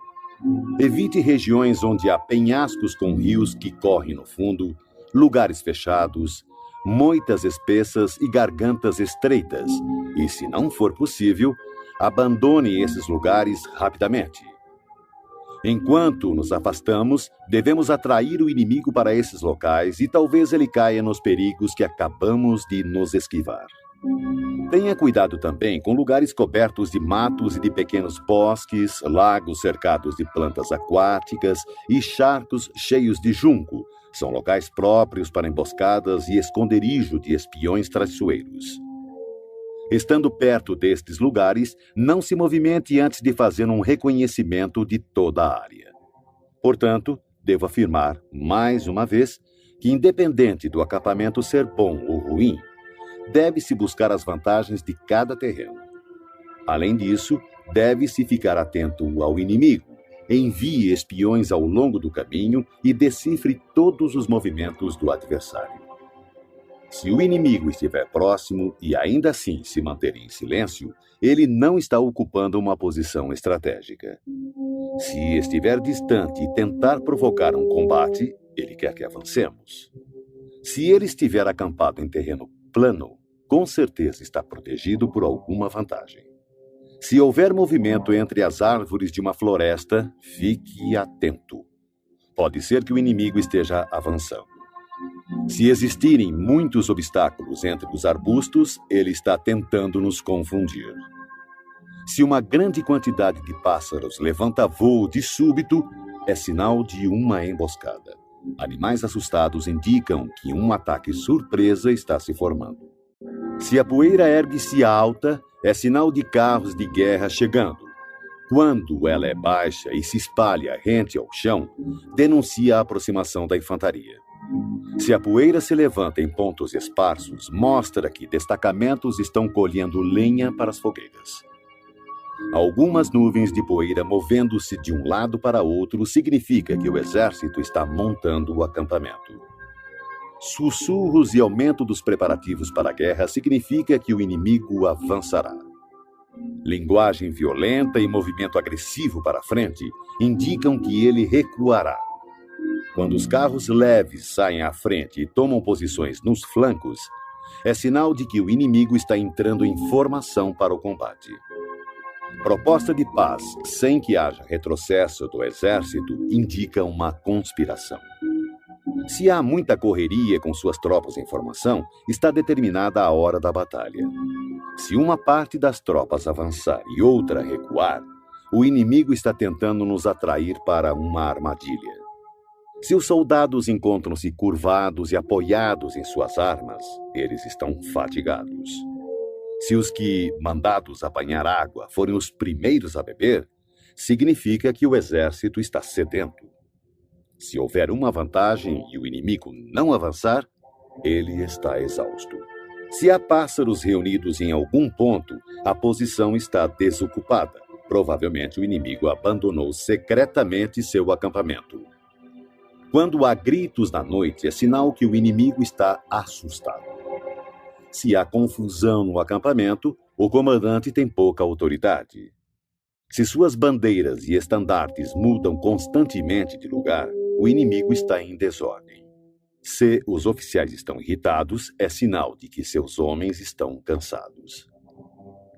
Evite regiões onde há penhascos com rios que correm no fundo, lugares fechados, moitas espessas e gargantas estreitas. E, se não for possível, abandone esses lugares rapidamente. Enquanto nos afastamos, devemos atrair o inimigo para esses locais e talvez ele caia nos perigos que acabamos de nos esquivar. Tenha cuidado também com lugares cobertos de matos e de pequenos bosques, lagos cercados de plantas aquáticas e charcos cheios de junco. São locais próprios para emboscadas e esconderijo de espiões traiçoeiros. Estando perto destes lugares, não se movimente antes de fazer um reconhecimento de toda a área. Portanto, devo afirmar, mais uma vez, que independente do acampamento ser bom ou ruim, deve-se buscar as vantagens de cada terreno. Além disso, deve-se ficar atento ao inimigo, envie espiões ao longo do caminho e decifre todos os movimentos do adversário. Se o inimigo estiver próximo e ainda assim se manter em silêncio, ele não está ocupando uma posição estratégica. Se estiver distante e tentar provocar um combate, ele quer que avancemos. Se ele estiver acampado em terreno plano, com certeza está protegido por alguma vantagem. Se houver movimento entre as árvores de uma floresta, fique atento. Pode ser que o inimigo esteja avançando. Se existirem muitos obstáculos entre os arbustos, ele está tentando nos confundir. Se uma grande quantidade de pássaros levanta voo de súbito, é sinal de uma emboscada. Animais assustados indicam que um ataque surpresa está se formando. Se a poeira ergue-se alta, é sinal de carros de guerra chegando. Quando ela é baixa e se espalha rente ao chão, denuncia a aproximação da infantaria. Se a poeira se levanta em pontos esparsos, mostra que destacamentos estão colhendo lenha para as fogueiras. Algumas nuvens de poeira movendo-se de um lado para outro significa que o exército está montando o acampamento. Sussurros e aumento dos preparativos para a guerra significa que o inimigo avançará. Linguagem violenta e movimento agressivo para a frente indicam que ele recuará. Quando os carros leves saem à frente e tomam posições nos flancos, é sinal de que o inimigo está entrando em formação para o combate. Proposta de paz sem que haja retrocesso do exército indica uma conspiração. Se há muita correria com suas tropas em formação, está determinada a hora da batalha. Se uma parte das tropas avançar e outra recuar, o inimigo está tentando nos atrair para uma armadilha. Se os soldados encontram-se curvados e apoiados em suas armas, eles estão fatigados. Se os que, mandados apanhar água, forem os primeiros a beber, significa que o exército está sedento. Se houver uma vantagem e o inimigo não avançar, ele está exausto. Se há pássaros reunidos em algum ponto, a posição está desocupada. Provavelmente o inimigo abandonou secretamente seu acampamento. Quando há gritos na noite, é sinal que o inimigo está assustado. Se há confusão no acampamento, o comandante tem pouca autoridade. Se suas bandeiras e estandartes mudam constantemente de lugar, o inimigo está em desordem. Se os oficiais estão irritados, é sinal de que seus homens estão cansados.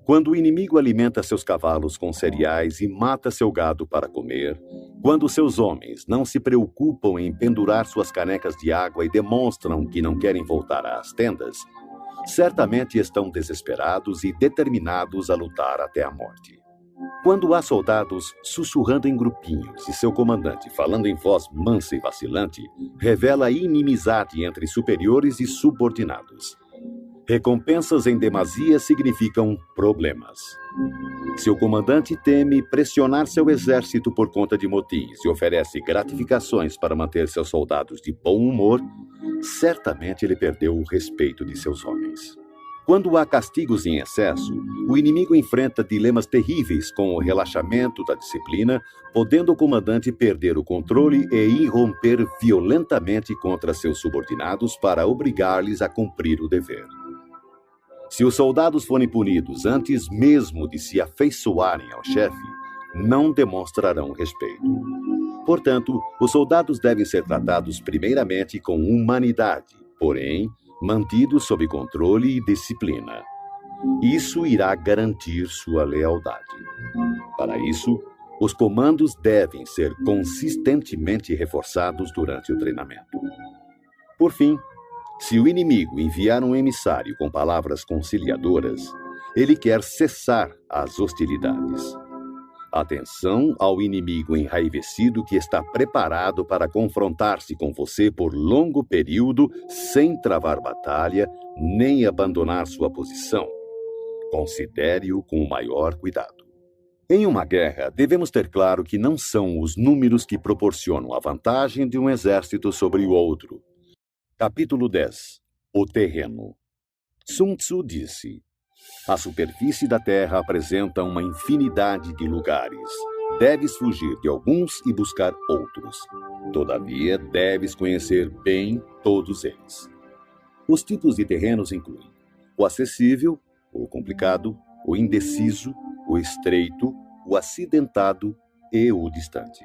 Quando o inimigo alimenta seus cavalos com cereais e mata seu gado para comer, quando seus homens não se preocupam em pendurar suas canecas de água e demonstram que não querem voltar às tendas, certamente estão desesperados e determinados a lutar até a morte. Quando há soldados sussurrando em grupinhos e seu comandante falando em voz mansa e vacilante, revela inimizade entre superiores e subordinados. Recompensas em demasia significam problemas. Se o comandante teme pressionar seu exército por conta de motins e oferece gratificações para manter seus soldados de bom humor, certamente ele perdeu o respeito de seus homens. Quando há castigos em excesso, o inimigo enfrenta dilemas terríveis com o relaxamento da disciplina, podendo o comandante perder o controle e irromper violentamente contra seus subordinados para obrigar-lhes a cumprir o dever. Se os soldados forem punidos antes mesmo de se afeiçoarem ao chefe, não demonstrarão respeito. Portanto, os soldados devem ser tratados primeiramente com humanidade, porém, mantidos sob controle e disciplina. Isso irá garantir sua lealdade. Para isso, os comandos devem ser consistentemente reforçados durante o treinamento. Por fim, Se o inimigo enviar um emissário com palavras conciliadoras, ele quer cessar as hostilidades. Atenção ao inimigo enraivecido que está preparado para confrontar-se com você por longo período sem travar batalha nem abandonar sua posição. Considere-o com o maior cuidado. Em uma guerra, devemos ter claro que não são os números que proporcionam a vantagem de um exército sobre o outro. Capítulo 10. O terreno. Sun Tzu disse: a superfície da terra apresenta uma infinidade de lugares. Deves fugir de alguns e buscar outros. Todavia, deves conhecer bem todos eles. Os tipos de terrenos incluem o acessível, o complicado, o indeciso, o estreito, o acidentado e o distante.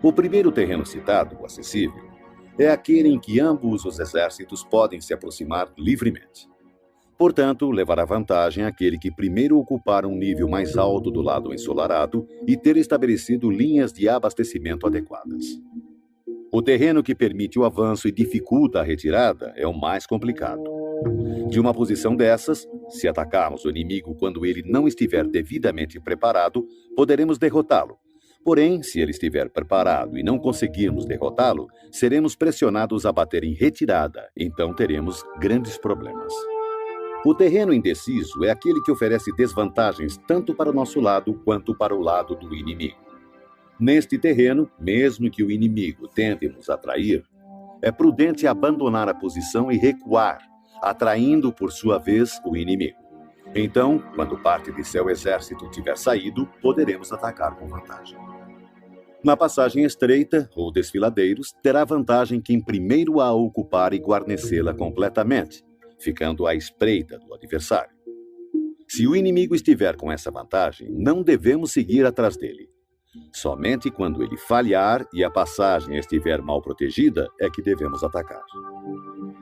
O primeiro terreno citado, o acessível, é aquele em que ambos os exércitos podem se aproximar livremente. Portanto, levará vantagem aquele que primeiro ocupar um nível mais alto do lado ensolarado e ter estabelecido linhas de abastecimento adequadas. O terreno que permite o avanço e dificulta a retirada é o mais complicado. De uma posição dessas, se atacarmos o inimigo quando ele não estiver devidamente preparado, poderemos derrotá-lo. Porém, se ele estiver preparado e não conseguirmos derrotá-lo, seremos pressionados a bater em retirada, então teremos grandes problemas. O terreno indeciso é aquele que oferece desvantagens tanto para o nosso lado quanto para o lado do inimigo. Neste terreno, mesmo que o inimigo tente nos atrair, é prudente abandonar a posição e recuar, atraindo por sua vez o inimigo. Então, quando parte de seu exército tiver saído, poderemos atacar com vantagem. Na passagem estreita, ou desfiladeiros, terá vantagem quem primeiro a ocupar e guarnecê-la completamente, ficando à espreita do adversário. Se o inimigo estiver com essa vantagem, não devemos seguir atrás dele. Somente quando ele falhar e a passagem estiver mal protegida é que devemos atacar.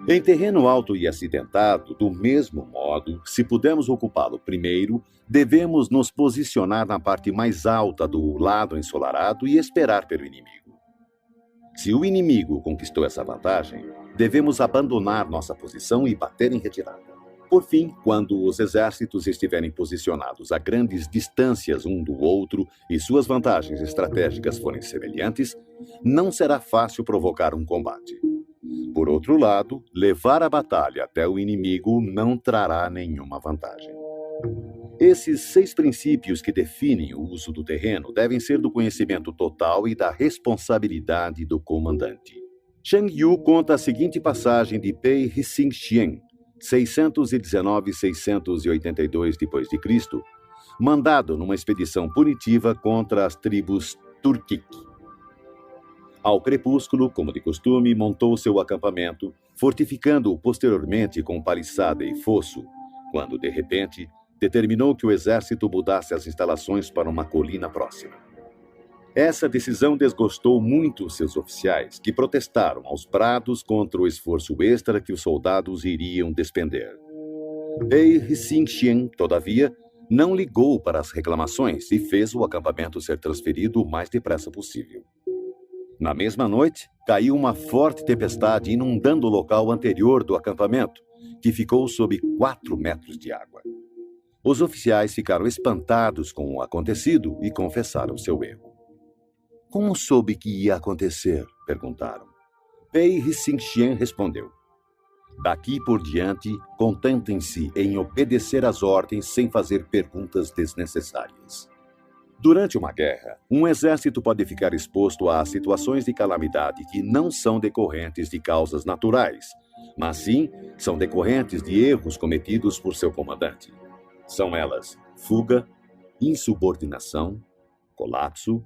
Em terreno alto e acidentado, do mesmo modo, se pudermos ocupá-lo primeiro, devemos nos posicionar na parte mais alta do lado ensolarado e esperar pelo inimigo. Se o inimigo conquistou essa vantagem, devemos abandonar nossa posição e bater em retirada. Por fim, quando os exércitos estiverem posicionados a grandes distâncias um do outro e suas vantagens estratégicas forem semelhantes, não será fácil provocar um combate. Por outro lado, levar a batalha até o inimigo não trará nenhuma vantagem. Esses 6 princípios que definem o uso do terreno devem ser do conhecimento total e da responsabilidade do comandante. Shang Yu conta a seguinte passagem de Pei Hsing Xian, 619-682 d.C., mandado numa expedição punitiva contra as tribos Turkic. Ao crepúsculo, como de costume, montou seu acampamento, fortificando-o posteriormente com paliçada e fosso, quando, de repente, determinou que o exército mudasse as instalações para uma colina próxima. Essa decisão desgostou muito seus oficiais, que protestaram aos brados contra o esforço extra que os soldados iriam despender. Pei Hsing Xian, todavia, não ligou para as reclamações e fez o acampamento ser transferido o mais depressa possível. Na mesma noite, caiu uma forte tempestade inundando o local anterior do acampamento, que ficou sob 4 metros de água. Os oficiais ficaram espantados com o acontecido e confessaram seu erro. Como soube que ia acontecer? Perguntaram. Pei Hsing Xian respondeu. Daqui por diante, contentem-se em obedecer às ordens sem fazer perguntas desnecessárias. Durante uma guerra, um exército pode ficar exposto a situações de calamidade que não são decorrentes de causas naturais, mas sim são decorrentes de erros cometidos por seu comandante. São elas fuga, insubordinação, colapso,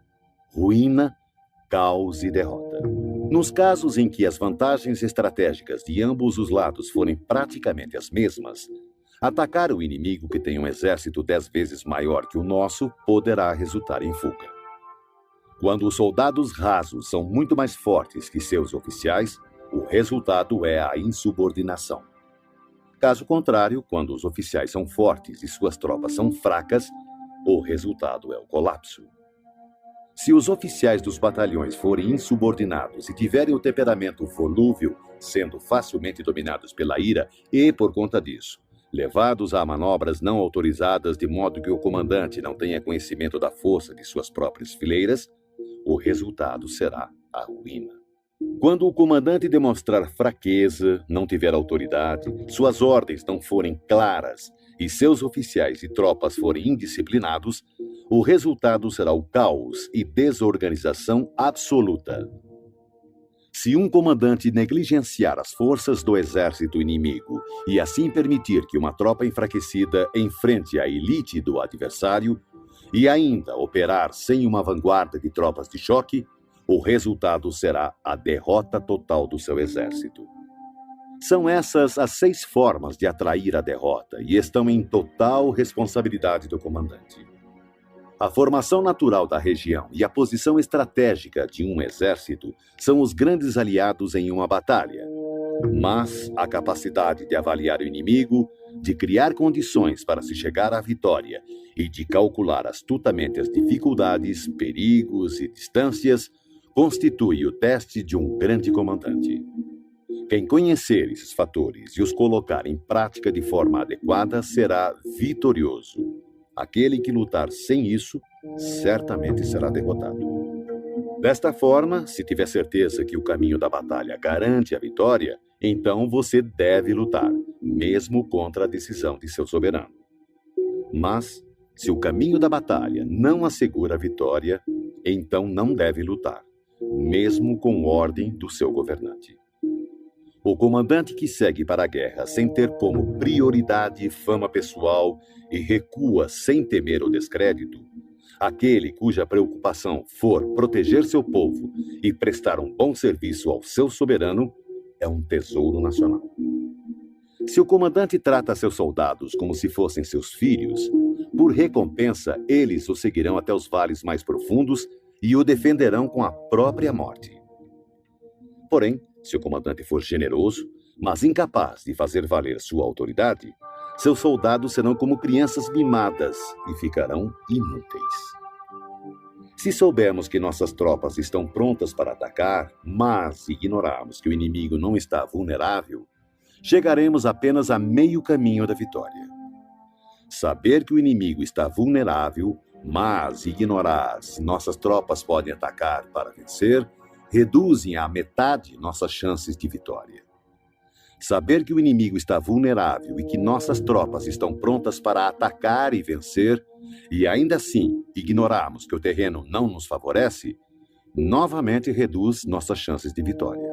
ruína, caos e derrota. Nos casos em que as vantagens estratégicas de ambos os lados forem praticamente as mesmas, atacar o inimigo que tem um exército 10 vezes maior que o nosso poderá resultar em fuga. Quando os soldados rasos são muito mais fortes que seus oficiais, o resultado é a insubordinação. Caso contrário, quando os oficiais são fortes e suas tropas são fracas, o resultado é o colapso. Se os oficiais dos batalhões forem insubordinados e tiverem o temperamento volúvel, sendo facilmente dominados pela ira e, por conta disso, levados a manobras não autorizadas de modo que o comandante não tenha conhecimento da força de suas próprias fileiras, o resultado será a ruína. Quando o comandante demonstrar fraqueza, não tiver autoridade, suas ordens não forem claras e seus oficiais e tropas forem indisciplinados, o resultado será o caos e desorganização absoluta. Se um comandante negligenciar as forças do exército inimigo e assim permitir que uma tropa enfraquecida enfrente a elite do adversário e ainda operar sem uma vanguarda de tropas de choque, o resultado será a derrota total do seu exército. São essas as 6 formas de atrair a derrota e estão em total responsabilidade do comandante. A formação natural da região e a posição estratégica de um exército são os grandes aliados em uma batalha. Mas a capacidade de avaliar o inimigo, de criar condições para se chegar à vitória e de calcular astutamente as dificuldades, perigos e distâncias constitui o teste de um grande comandante. Quem conhecer esses fatores e os colocar em prática de forma adequada será vitorioso. Aquele que lutar sem isso, certamente será derrotado. Desta forma, se tiver certeza que o caminho da batalha garante a vitória, então você deve lutar, mesmo contra a decisão de seu soberano. Mas, se o caminho da batalha não assegura a vitória, então não deve lutar, mesmo com ordem do seu governante. O comandante que segue para a guerra sem ter como prioridade fama pessoal e recua sem temer o descrédito, aquele cuja preocupação for proteger seu povo e prestar um bom serviço ao seu soberano, é um tesouro nacional. Se o comandante trata seus soldados como se fossem seus filhos, por recompensa eles o seguirão até os vales mais profundos e o defenderão com a própria morte. Porém, se o comandante for generoso, mas incapaz de fazer valer sua autoridade, seus soldados serão como crianças mimadas e ficarão inúteis. Se soubermos que nossas tropas estão prontas para atacar, mas ignorarmos que o inimigo não está vulnerável, chegaremos apenas a meio caminho da vitória. Saber que o inimigo está vulnerável, mas ignorar se nossas tropas podem atacar para vencer, reduzem à metade nossas chances de vitória. Saber que o inimigo está vulnerável e que nossas tropas estão prontas para atacar e vencer, e ainda assim ignorarmos que o terreno não nos favorece, novamente reduz nossas chances de vitória.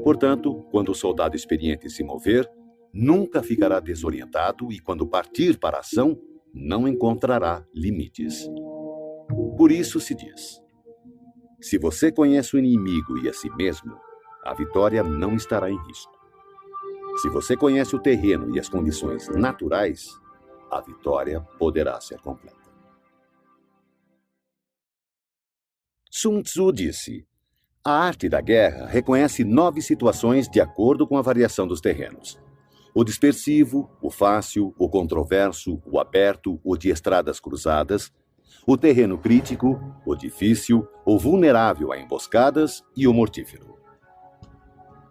Portanto, quando o soldado experiente se mover, nunca ficará desorientado e quando partir para a ação, não encontrará limites. Por isso se diz: se você conhece o inimigo e a si mesmo, a vitória não estará em risco. Se você conhece o terreno e as condições naturais, a vitória poderá ser completa. Sun Tzu disse: a arte da guerra reconhece 9 situações de acordo com a variação dos terrenos. O dispersivo, o fácil, o controverso, o aberto, o de estradas cruzadas, o terreno crítico, o difícil, o vulnerável a emboscadas e o mortífero.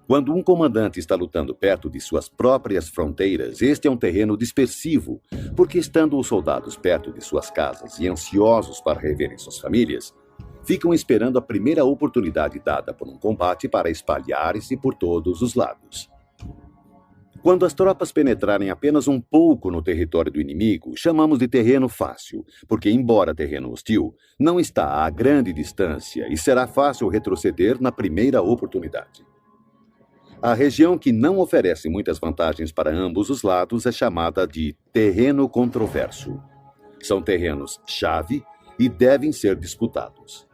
Quando um comandante está lutando perto de suas próprias fronteiras, este é um terreno dispersivo, porque estando os soldados perto de suas casas e ansiosos para reverem suas famílias, ficam esperando a primeira oportunidade dada por um combate para espalhar-se por todos os lados. Quando as tropas penetrarem apenas um pouco no território do inimigo, chamamos de terreno fácil, porque, embora terreno hostil, não está a grande distância e será fácil retroceder na primeira oportunidade. A região que não oferece muitas vantagens para ambos os lados é chamada de terreno controverso. São terrenos-chave e devem ser disputados.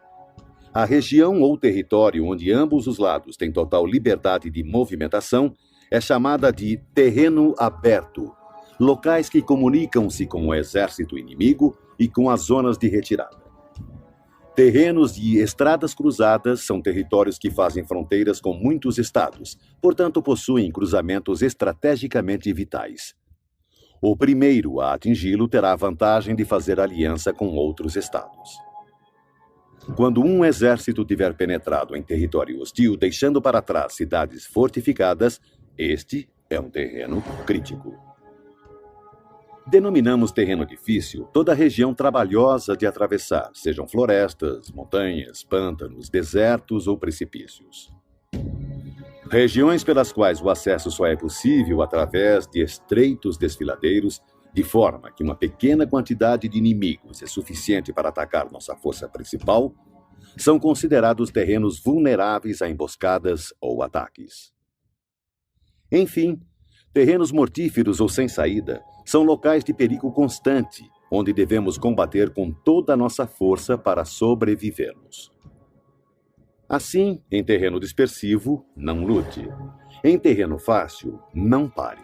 A região ou território onde ambos os lados têm total liberdade de movimentação é chamada de terreno aberto, locais que comunicam-se com o exército inimigo e com as zonas de retirada. Terrenos de estradas cruzadas são territórios que fazem fronteiras com muitos estados, portanto possuem cruzamentos estrategicamente vitais. O primeiro a atingi-lo terá a vantagem de fazer aliança com outros estados. Quando um exército tiver penetrado em território hostil, deixando para trás cidades fortificadas, este é um terreno crítico. Denominamos terreno difícil toda região trabalhosa de atravessar, sejam florestas, montanhas, pântanos, desertos ou precipícios. Regiões pelas quais o acesso só é possível através de estreitos desfiladeiros, de forma que uma pequena quantidade de inimigos é suficiente para atacar nossa força principal, são considerados terrenos vulneráveis a emboscadas ou ataques. Enfim, terrenos mortíferos ou sem saída são locais de perigo constante, onde devemos combater com toda a nossa força para sobrevivermos. Assim, em terreno dispersivo, não lute. Em terreno fácil, não pare.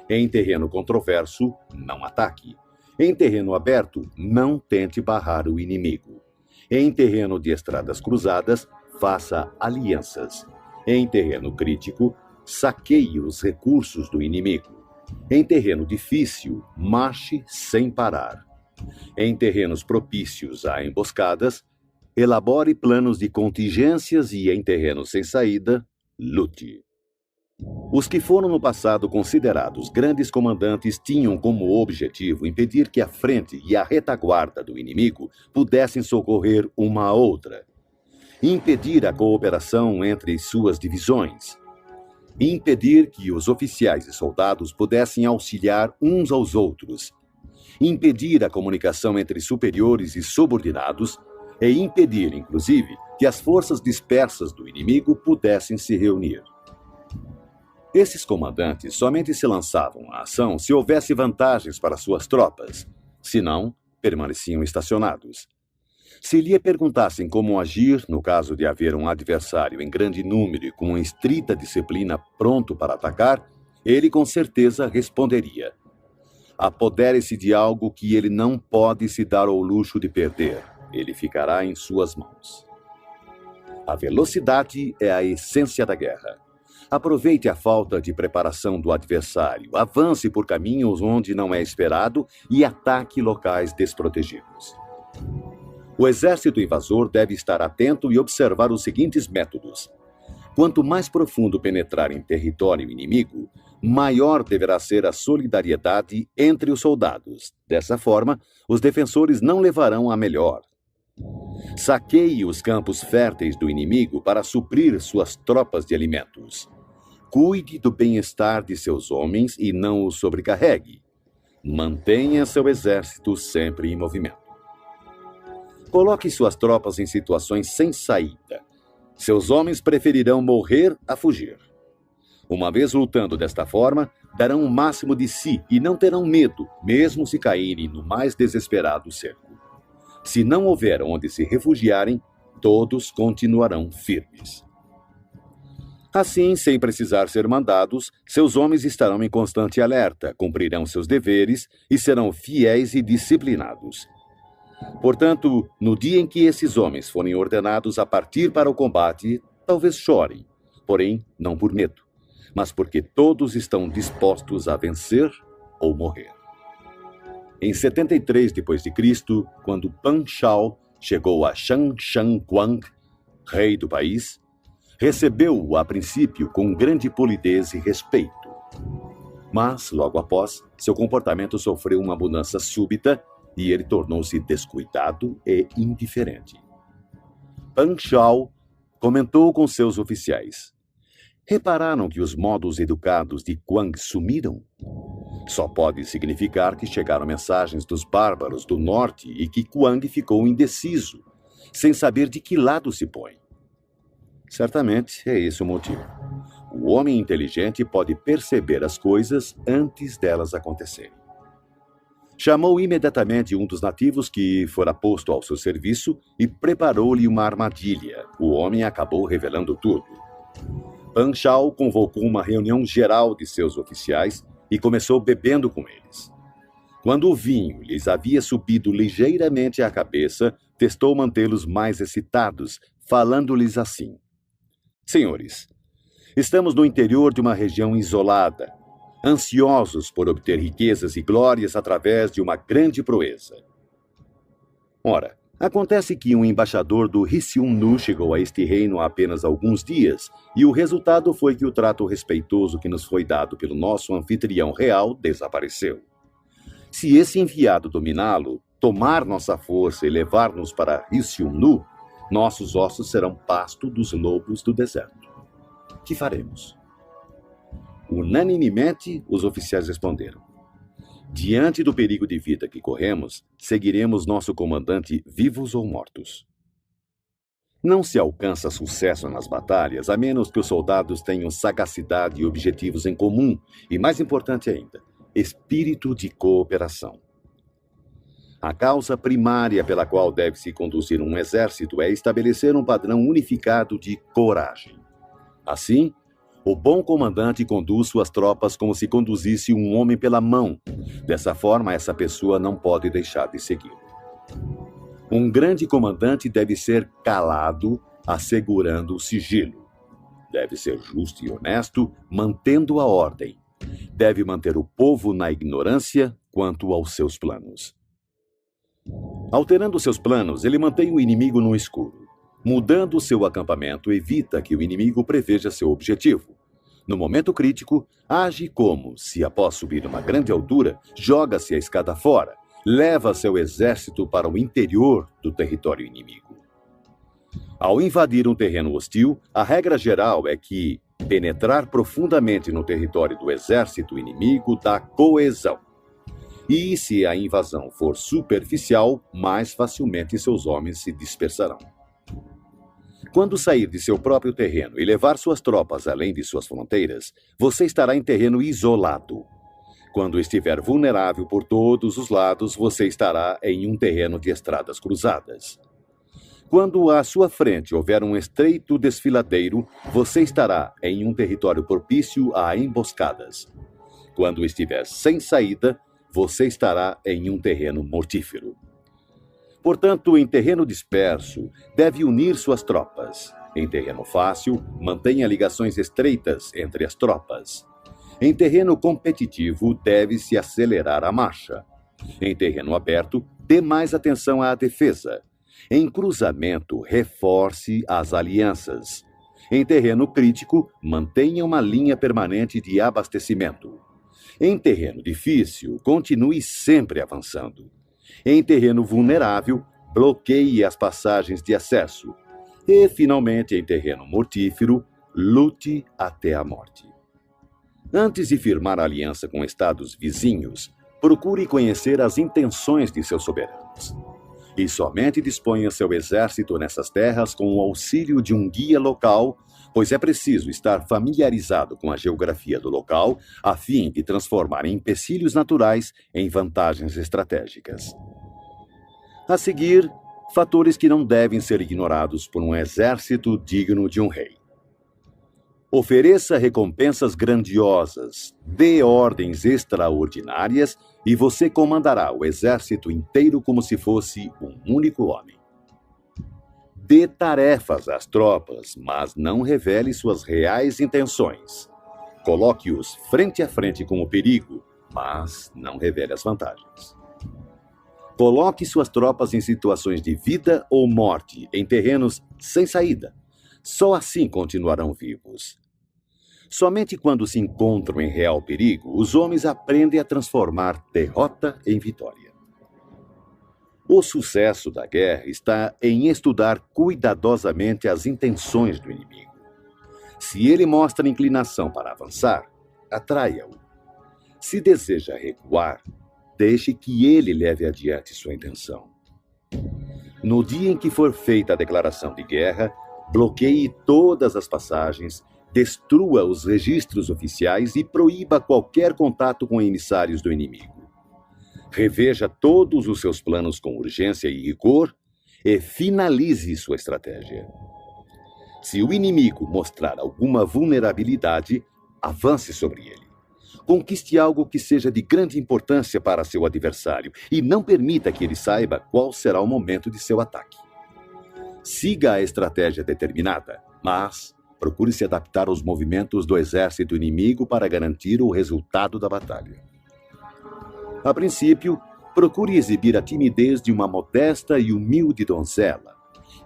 Em terreno controverso, não ataque. Em terreno aberto, não tente barrar o inimigo. Em terreno de estradas cruzadas, faça alianças. Em terreno crítico, saqueie os recursos do inimigo. Em terreno difícil, marche sem parar. Em terrenos propícios a emboscadas, elabore planos de contingências e, em terrenos sem saída, lute. Os que foram no passado considerados grandes comandantes tinham como objetivo impedir que a frente e a retaguarda do inimigo pudessem socorrer uma a outra, impedir a cooperação entre suas divisões, impedir que os oficiais e soldados pudessem auxiliar uns aos outros, impedir a comunicação entre superiores e subordinados e impedir, inclusive, que as forças dispersas do inimigo pudessem se reunir. Esses comandantes somente se lançavam à ação se houvesse vantagens para suas tropas, senão, permaneciam estacionados. Se lhe perguntassem como agir no caso de haver um adversário em grande número e com uma estrita disciplina pronto para atacar, ele com certeza responderia: apodere-se de algo que ele não pode se dar ao luxo de perder. Ele ficará em suas mãos. A velocidade é a essência da guerra. Aproveite a falta de preparação do adversário, avance por caminhos onde não é esperado e ataque locais desprotegidos. O exército invasor deve estar atento e observar os seguintes métodos. Quanto mais profundo penetrar em território inimigo, maior deverá ser a solidariedade entre os soldados. Dessa forma, os defensores não levarão a melhor. Saqueie os campos férteis do inimigo para suprir suas tropas de alimentos. Cuide do bem-estar de seus homens e não os sobrecarregue. Mantenha seu exército sempre em movimento. Coloque suas tropas em situações sem saída. Seus homens preferirão morrer a fugir. Uma vez lutando desta forma, darão o máximo de si e não terão medo, mesmo se caírem no mais desesperado cerco. Se não houver onde se refugiarem, todos continuarão firmes. Assim, sem precisar ser mandados, seus homens estarão em constante alerta, cumprirão seus deveres e serão fiéis e disciplinados. Portanto, no dia em que esses homens forem ordenados a partir para o combate, talvez chorem, porém não por medo, mas porque todos estão dispostos a vencer ou morrer. Em 73 d.C., quando Pan Shao chegou a Shang Quang, rei do país, recebeu-o a princípio com grande polidez e respeito. Mas, logo após, seu comportamento sofreu uma mudança súbita e ele tornou-se descuidado e indiferente. Pan Shao comentou com seus oficiais: repararam que os modos educados de Quang sumiram? Só pode significar que chegaram mensagens dos bárbaros do norte e que Quang ficou indeciso, sem saber de que lado se põe. Certamente é esse o motivo. O homem inteligente pode perceber as coisas antes delas acontecerem. Chamou imediatamente um dos nativos que fora posto ao seu serviço e preparou-lhe uma armadilha. O homem acabou revelando tudo. Pan Shao convocou uma reunião geral de seus oficiais e começou bebendo com eles. Quando o vinho lhes havia subido ligeiramente à cabeça, testou mantê-los mais excitados, falando-lhes assim: senhores, estamos no interior de uma região isolada, ansiosos por obter riquezas e glórias através de uma grande proeza. Ora, Acontece que um embaixador do Ryushun-nu chegou a este reino há apenas alguns dias, e o resultado foi que o trato respeitoso que nos foi dado pelo nosso anfitrião real desapareceu. Se esse enviado dominá-lo, tomar nossa força e levar-nos para Ryushun-nu, nossos ossos serão pasto dos lobos do deserto. Que faremos? Unanimemente, os oficiais responderam: diante do perigo de vida que corremos, seguiremos nosso comandante vivos ou mortos. Não se alcança sucesso nas batalhas a menos que os soldados tenham sagacidade e objetivos em comum, e mais importante ainda, espírito de cooperação. A causa primária pela qual deve-se conduzir um exército é estabelecer um padrão unificado de coragem. Assim, o bom comandante conduz suas tropas como se conduzisse um homem pela mão. Dessa forma, essa pessoa não pode deixar de segui-lo. Um grande comandante deve ser calado, assegurando o sigilo. Deve ser justo e honesto, mantendo a ordem. Deve manter o povo na ignorância quanto aos seus planos. Alterando seus planos, ele mantém o inimigo no escuro. Mudando seu acampamento, evita que o inimigo preveja seu objetivo. No momento crítico, age como, se após subir uma grande altura, joga-se a escada fora, leva seu exército para o interior do território inimigo. Ao invadir um terreno hostil, a regra geral é que penetrar profundamente no território do exército inimigo dá coesão. E se a invasão for superficial, mais facilmente seus homens se dispersarão. Quando sair de seu próprio terreno e levar suas tropas além de suas fronteiras, você estará em terreno isolado. Quando estiver vulnerável por todos os lados, você estará em um terreno de estradas cruzadas. Quando à sua frente houver um estreito desfiladeiro, você estará em um território propício a emboscadas. Quando estiver sem saída, você estará em um terreno mortífero. Portanto, em terreno disperso, deve unir suas tropas. Em terreno fácil, mantenha ligações estreitas entre as tropas. Em terreno competitivo, deve-se acelerar a marcha. Em terreno aberto, dê mais atenção à defesa. Em cruzamento, reforce as alianças. Em terreno crítico, mantenha uma linha permanente de abastecimento. Em terreno difícil, continue sempre avançando. Em terreno vulnerável, bloqueie as passagens de acesso. E, finalmente, em terreno mortífero, lute até a morte. Antes de firmar aliança com estados vizinhos, procure conhecer as intenções de seus soberanos. E somente disponha seu exército nessas terras com o auxílio de um guia local, pois é preciso estar familiarizado com a geografia do local a fim de transformar empecilhos naturais em vantagens estratégicas. A seguir, fatores que não devem ser ignorados por um exército digno de um rei. Ofereça recompensas grandiosas, dê ordens extraordinárias e você comandará o exército inteiro como se fosse um único homem. Dê tarefas às tropas, mas não revele suas reais intenções. Coloque-os frente a frente com o perigo, mas não revele as vantagens. Coloque suas tropas em situações de vida ou morte, em terrenos sem saída. Só assim continuarão vivos. Somente quando se encontram em real perigo, os homens aprendem a transformar derrota em vitória. O sucesso da guerra está em estudar cuidadosamente as intenções do inimigo. Se ele mostra inclinação para avançar, atraia-o. Se deseja recuar, deixe que ele leve adiante sua intenção. No dia em que for feita a declaração de guerra, bloqueie todas as passagens, destrua os registros oficiais e proíba qualquer contato com emissários do inimigo. Reveja todos os seus planos com urgência e rigor e finalize sua estratégia. Se o inimigo mostrar alguma vulnerabilidade, avance sobre ele. Conquiste algo que seja de grande importância para seu adversário e não permita que ele saiba qual será o momento de seu ataque. Siga a estratégia determinada, mas procure se adaptar aos movimentos do exército inimigo para garantir o resultado da batalha. A princípio, procure exibir a timidez de uma modesta e humilde donzela,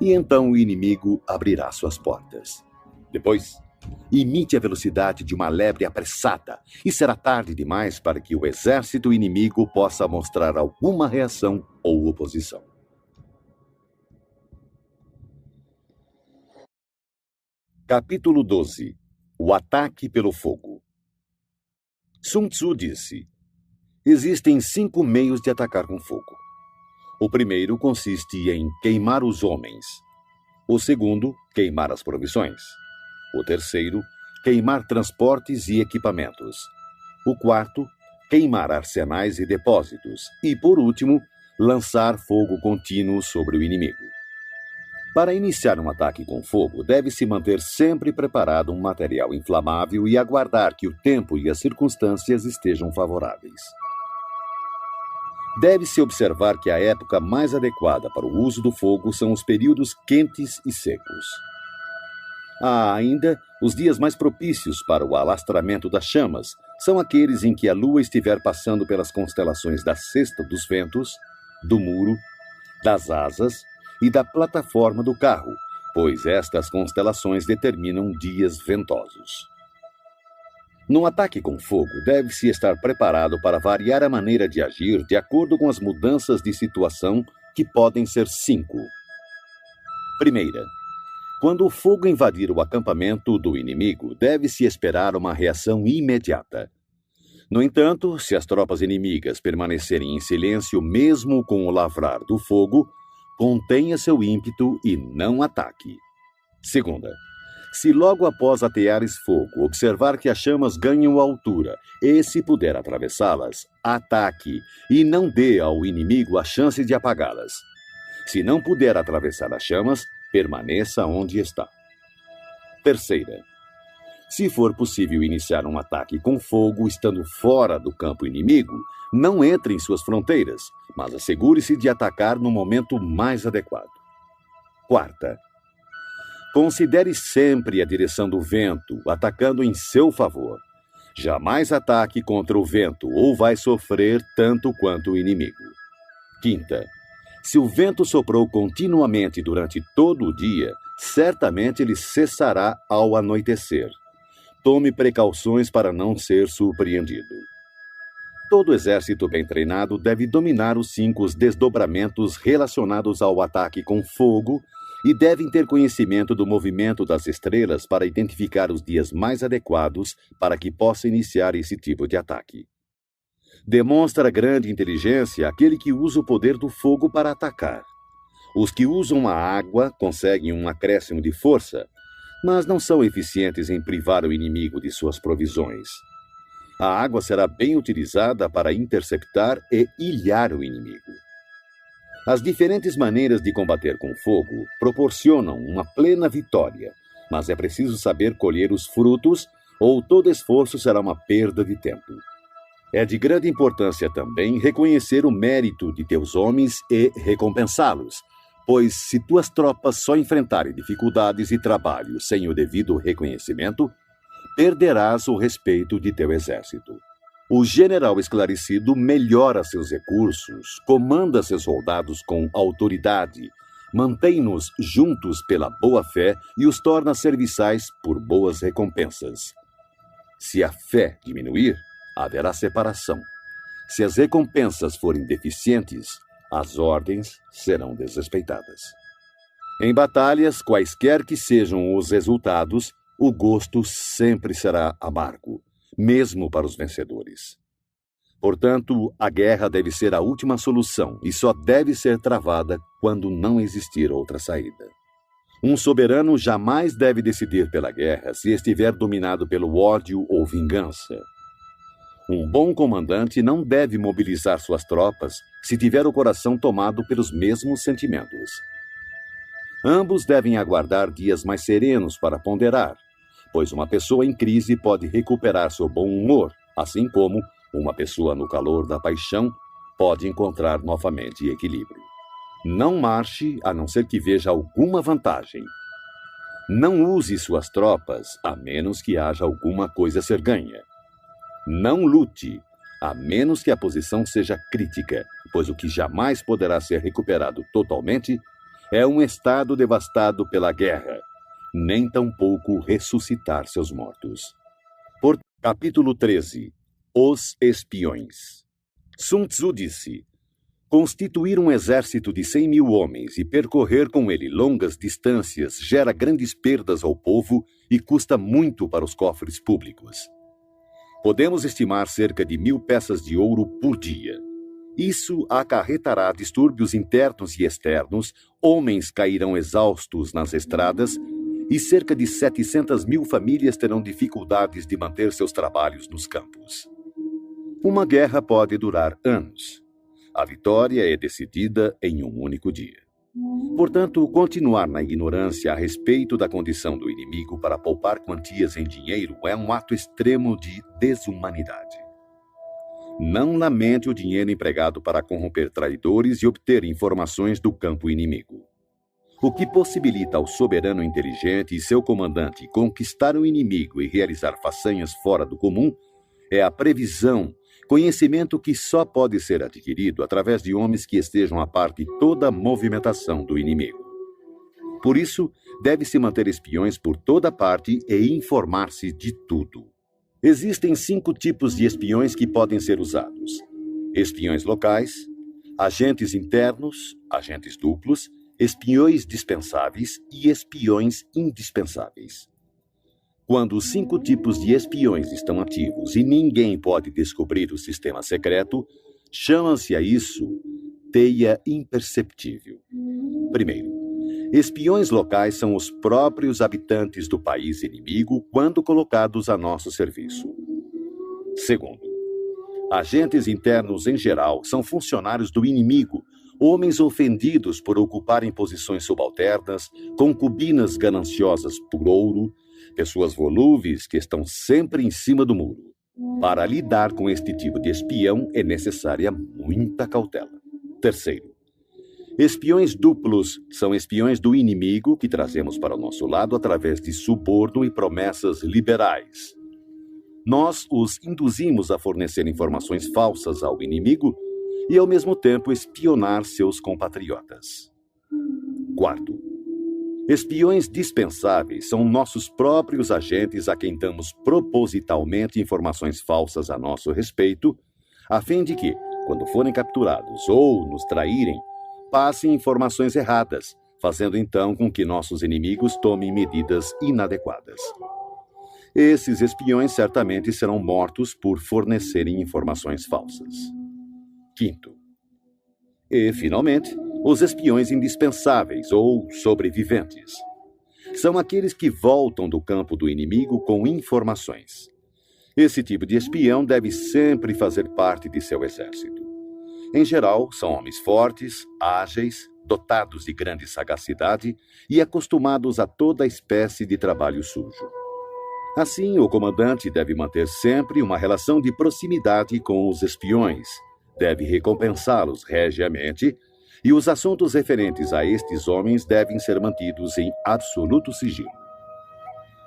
e então o inimigo abrirá suas portas. Depois, imite a velocidade de uma lebre apressada, e será tarde demais para que o exército inimigo possa mostrar alguma reação ou oposição. Capítulo 12. O ataque pelo fogo. Sun Tzu disse: existem 5 meios de atacar com fogo. O primeiro consiste em queimar os homens. O segundo, queimar as provisões. O terceiro, queimar transportes e equipamentos. O quarto, queimar arsenais e depósitos. E, por último, lançar fogo contínuo sobre o inimigo. Para iniciar um ataque com fogo, deve-se manter sempre preparado um material inflamável e aguardar que o tempo e as circunstâncias estejam favoráveis. Deve-se observar que a época mais adequada para o uso do fogo são os períodos quentes e secos. Há ainda os dias mais propícios para o alastramento das chamas, são aqueles em que a lua estiver passando pelas constelações da cesta dos ventos, do muro, das asas e da plataforma do carro, pois estas constelações determinam dias ventosos. No ataque com fogo, deve-se estar preparado para variar a maneira de agir de acordo com as mudanças de situação, que podem ser 5. Primeira, quando o fogo invadir o acampamento do inimigo, deve-se esperar uma reação imediata. No entanto, se as tropas inimigas permanecerem em silêncio mesmo com o lavrar do fogo, contenha seu ímpeto e não ataque. Segunda, se logo após ateares fogo observar que as chamas ganham altura e, se puder atravessá-las, ataque e não dê ao inimigo a chance de apagá-las. Se não puder atravessar as chamas, permaneça onde está. Terceira, se for possível iniciar um ataque com fogo estando fora do campo inimigo, não entre em suas fronteiras, mas assegure-se de atacar no momento mais adequado. Quarta, considere sempre a direção do vento, atacando em seu favor. Jamais ataque contra o vento ou vai sofrer tanto quanto o inimigo. Quinta, se o vento soprou continuamente durante todo o dia, certamente ele cessará ao anoitecer. Tome precauções para não ser surpreendido. Todo exército bem treinado deve dominar os 5 desdobramentos relacionados ao ataque com fogo e devem ter conhecimento do movimento das estrelas para identificar os dias mais adequados para que possa iniciar esse tipo de ataque. Demonstra grande inteligência aquele que usa o poder do fogo para atacar. Os que usam a água conseguem um acréscimo de força, mas não são eficientes em privar o inimigo de suas provisões. A água será bem utilizada para interceptar e ilhar o inimigo. As diferentes maneiras de combater com fogo proporcionam uma plena vitória, mas é preciso saber colher os frutos, ou todo esforço será uma perda de tempo. É de grande importância também reconhecer o mérito de teus homens e recompensá-los, pois se tuas tropas só enfrentarem dificuldades e trabalho sem o devido reconhecimento, perderás o respeito de teu exército. O general esclarecido melhora seus recursos, comanda seus soldados com autoridade, mantém-nos juntos pela boa-fé e os torna serviçais por boas recompensas. Se a fé diminuir, haverá separação. Se as recompensas forem deficientes, as ordens serão desrespeitadas. Em batalhas, quaisquer que sejam os resultados, o gosto sempre será amargo, mesmo para os vencedores. Portanto, a guerra deve ser a última solução e só deve ser travada quando não existir outra saída. Um soberano jamais deve decidir pela guerra se estiver dominado pelo ódio ou vingança. Um bom comandante não deve mobilizar suas tropas se tiver o coração tomado pelos mesmos sentimentos. Ambos devem aguardar dias mais serenos para ponderar, pois uma pessoa em crise pode recuperar seu bom humor, assim como uma pessoa no calor da paixão pode encontrar novamente equilíbrio. Não marche a não ser que veja alguma vantagem. Não use suas tropas a menos que haja alguma coisa a ser ganha. Não lute, a menos que a posição seja crítica, pois o que jamais poderá ser recuperado totalmente é um estado devastado pela guerra, nem tampouco ressuscitar seus mortos. Capítulo 13. Os espiões. Sun Tzu disse: constituir um exército de 100.000 homens e percorrer com ele longas distâncias gera grandes perdas ao povo e custa muito para os cofres públicos. Podemos estimar cerca de 1.000 peças de ouro por dia. Isso acarretará distúrbios internos e externos, homens cairão exaustos nas estradas e cerca de 700.000 famílias terão dificuldades de manter seus trabalhos nos campos. Uma guerra pode durar anos. A vitória é decidida em um único dia. Portanto, continuar na ignorância a respeito da condição do inimigo para poupar quantias em dinheiro é um ato extremo de desumanidade. Não lamente o dinheiro empregado para corromper traidores e obter informações do campo inimigo. O que possibilita ao soberano inteligente e seu comandante conquistar o inimigo e realizar façanhas fora do comum é a previsão, conhecimento que só pode ser adquirido através de homens que estejam a par de toda a movimentação do inimigo. Por isso, deve-se manter espiões por toda parte e informar-se de tudo. Existem 5 tipos de espiões que podem ser usados: espiões locais, agentes internos, agentes duplos, espiões dispensáveis e espiões indispensáveis. Quando os 5 tipos de espiões estão ativos e ninguém pode descobrir o sistema secreto, chama-se a isso teia imperceptível. Primeiro, espiões locais são os próprios habitantes do país inimigo quando colocados a nosso serviço. Segundo, agentes internos em geral são funcionários do inimigo, homens ofendidos por ocuparem posições subalternas, concubinas gananciosas por ouro, pessoas volúveis que estão sempre em cima do muro. Para lidar com este tipo de espião é necessária muita cautela. Terceiro, espiões duplos são espiões do inimigo que trazemos para o nosso lado através de suborno e promessas liberais. Nós os induzimos a fornecer informações falsas ao inimigo e, ao mesmo tempo, espionar seus compatriotas. Quarto, espiões dispensáveis são nossos próprios agentes a quem damos propositalmente informações falsas a nosso respeito, a fim de que, quando forem capturados ou nos traírem, passem informações erradas, fazendo então com que nossos inimigos tomem medidas inadequadas. Esses espiões certamente serão mortos por fornecerem informações falsas. Quinto, e, finalmente, os espiões indispensáveis ou sobreviventes. São aqueles que voltam do campo do inimigo com informações. Esse tipo de espião deve sempre fazer parte de seu exército. Em geral, são homens fortes, ágeis, dotados de grande sagacidade e acostumados a toda espécie de trabalho sujo. Assim, o comandante deve manter sempre uma relação de proximidade com os espiões, deve recompensá-los regiamente, e os assuntos referentes a estes homens devem ser mantidos em absoluto sigilo.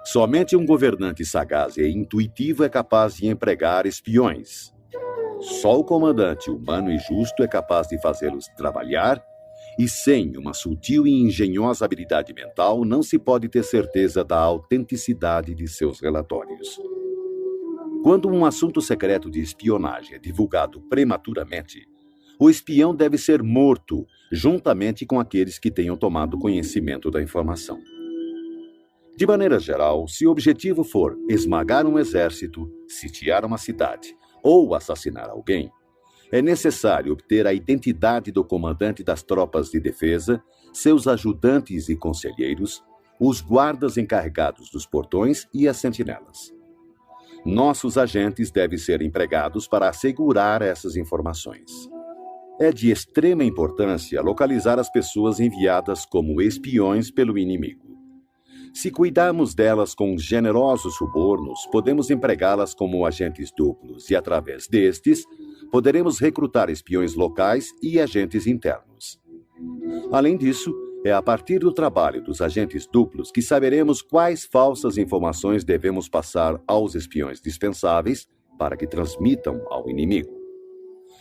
Somente um governante sagaz e intuitivo é capaz de empregar espiões. Só o comandante humano e justo é capaz de fazê-los trabalhar, e sem uma sutil e engenhosa habilidade mental não se pode ter certeza da autenticidade de seus relatórios. Quando um assunto secreto de espionagem é divulgado prematuramente, o espião deve ser morto, juntamente com aqueles que tenham tomado conhecimento da informação. De maneira geral, se o objetivo for esmagar um exército, sitiar uma cidade ou assassinar alguém, é necessário obter a identidade do comandante das tropas de defesa, seus ajudantes e conselheiros, os guardas encarregados dos portões e as sentinelas. Nossos agentes devem ser empregados para assegurar essas informações. É de extrema importância localizar as pessoas enviadas como espiões pelo inimigo. Se cuidarmos delas com generosos subornos, podemos empregá-las como agentes duplos e, através destes, poderemos recrutar espiões locais e agentes internos. Além disso, é a partir do trabalho dos agentes duplos que saberemos quais falsas informações devemos passar aos espiões dispensáveis para que transmitam ao inimigo.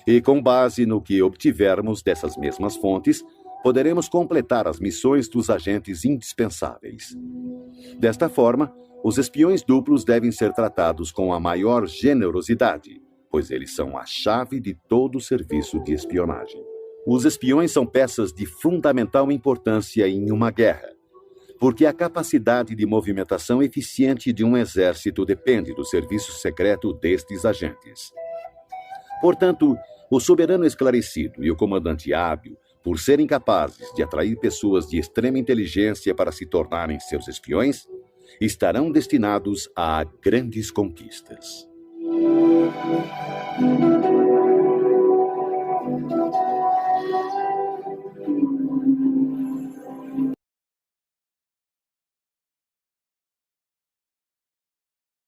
E com base no que obtivermos dessas mesmas fontes, poderemos completar as missões dos agentes indispensáveis. Desta forma, os espiões duplos devem ser tratados com a maior generosidade, pois eles são a chave de todo o serviço de espionagem. Os espiões são peças de fundamental importância em uma guerra, porque a capacidade de movimentação eficiente de um exército depende do serviço secreto destes agentes. Portanto, o soberano esclarecido e o comandante hábil, por serem capazes de atrair pessoas de extrema inteligência para se tornarem seus espiões, estarão destinados a grandes conquistas.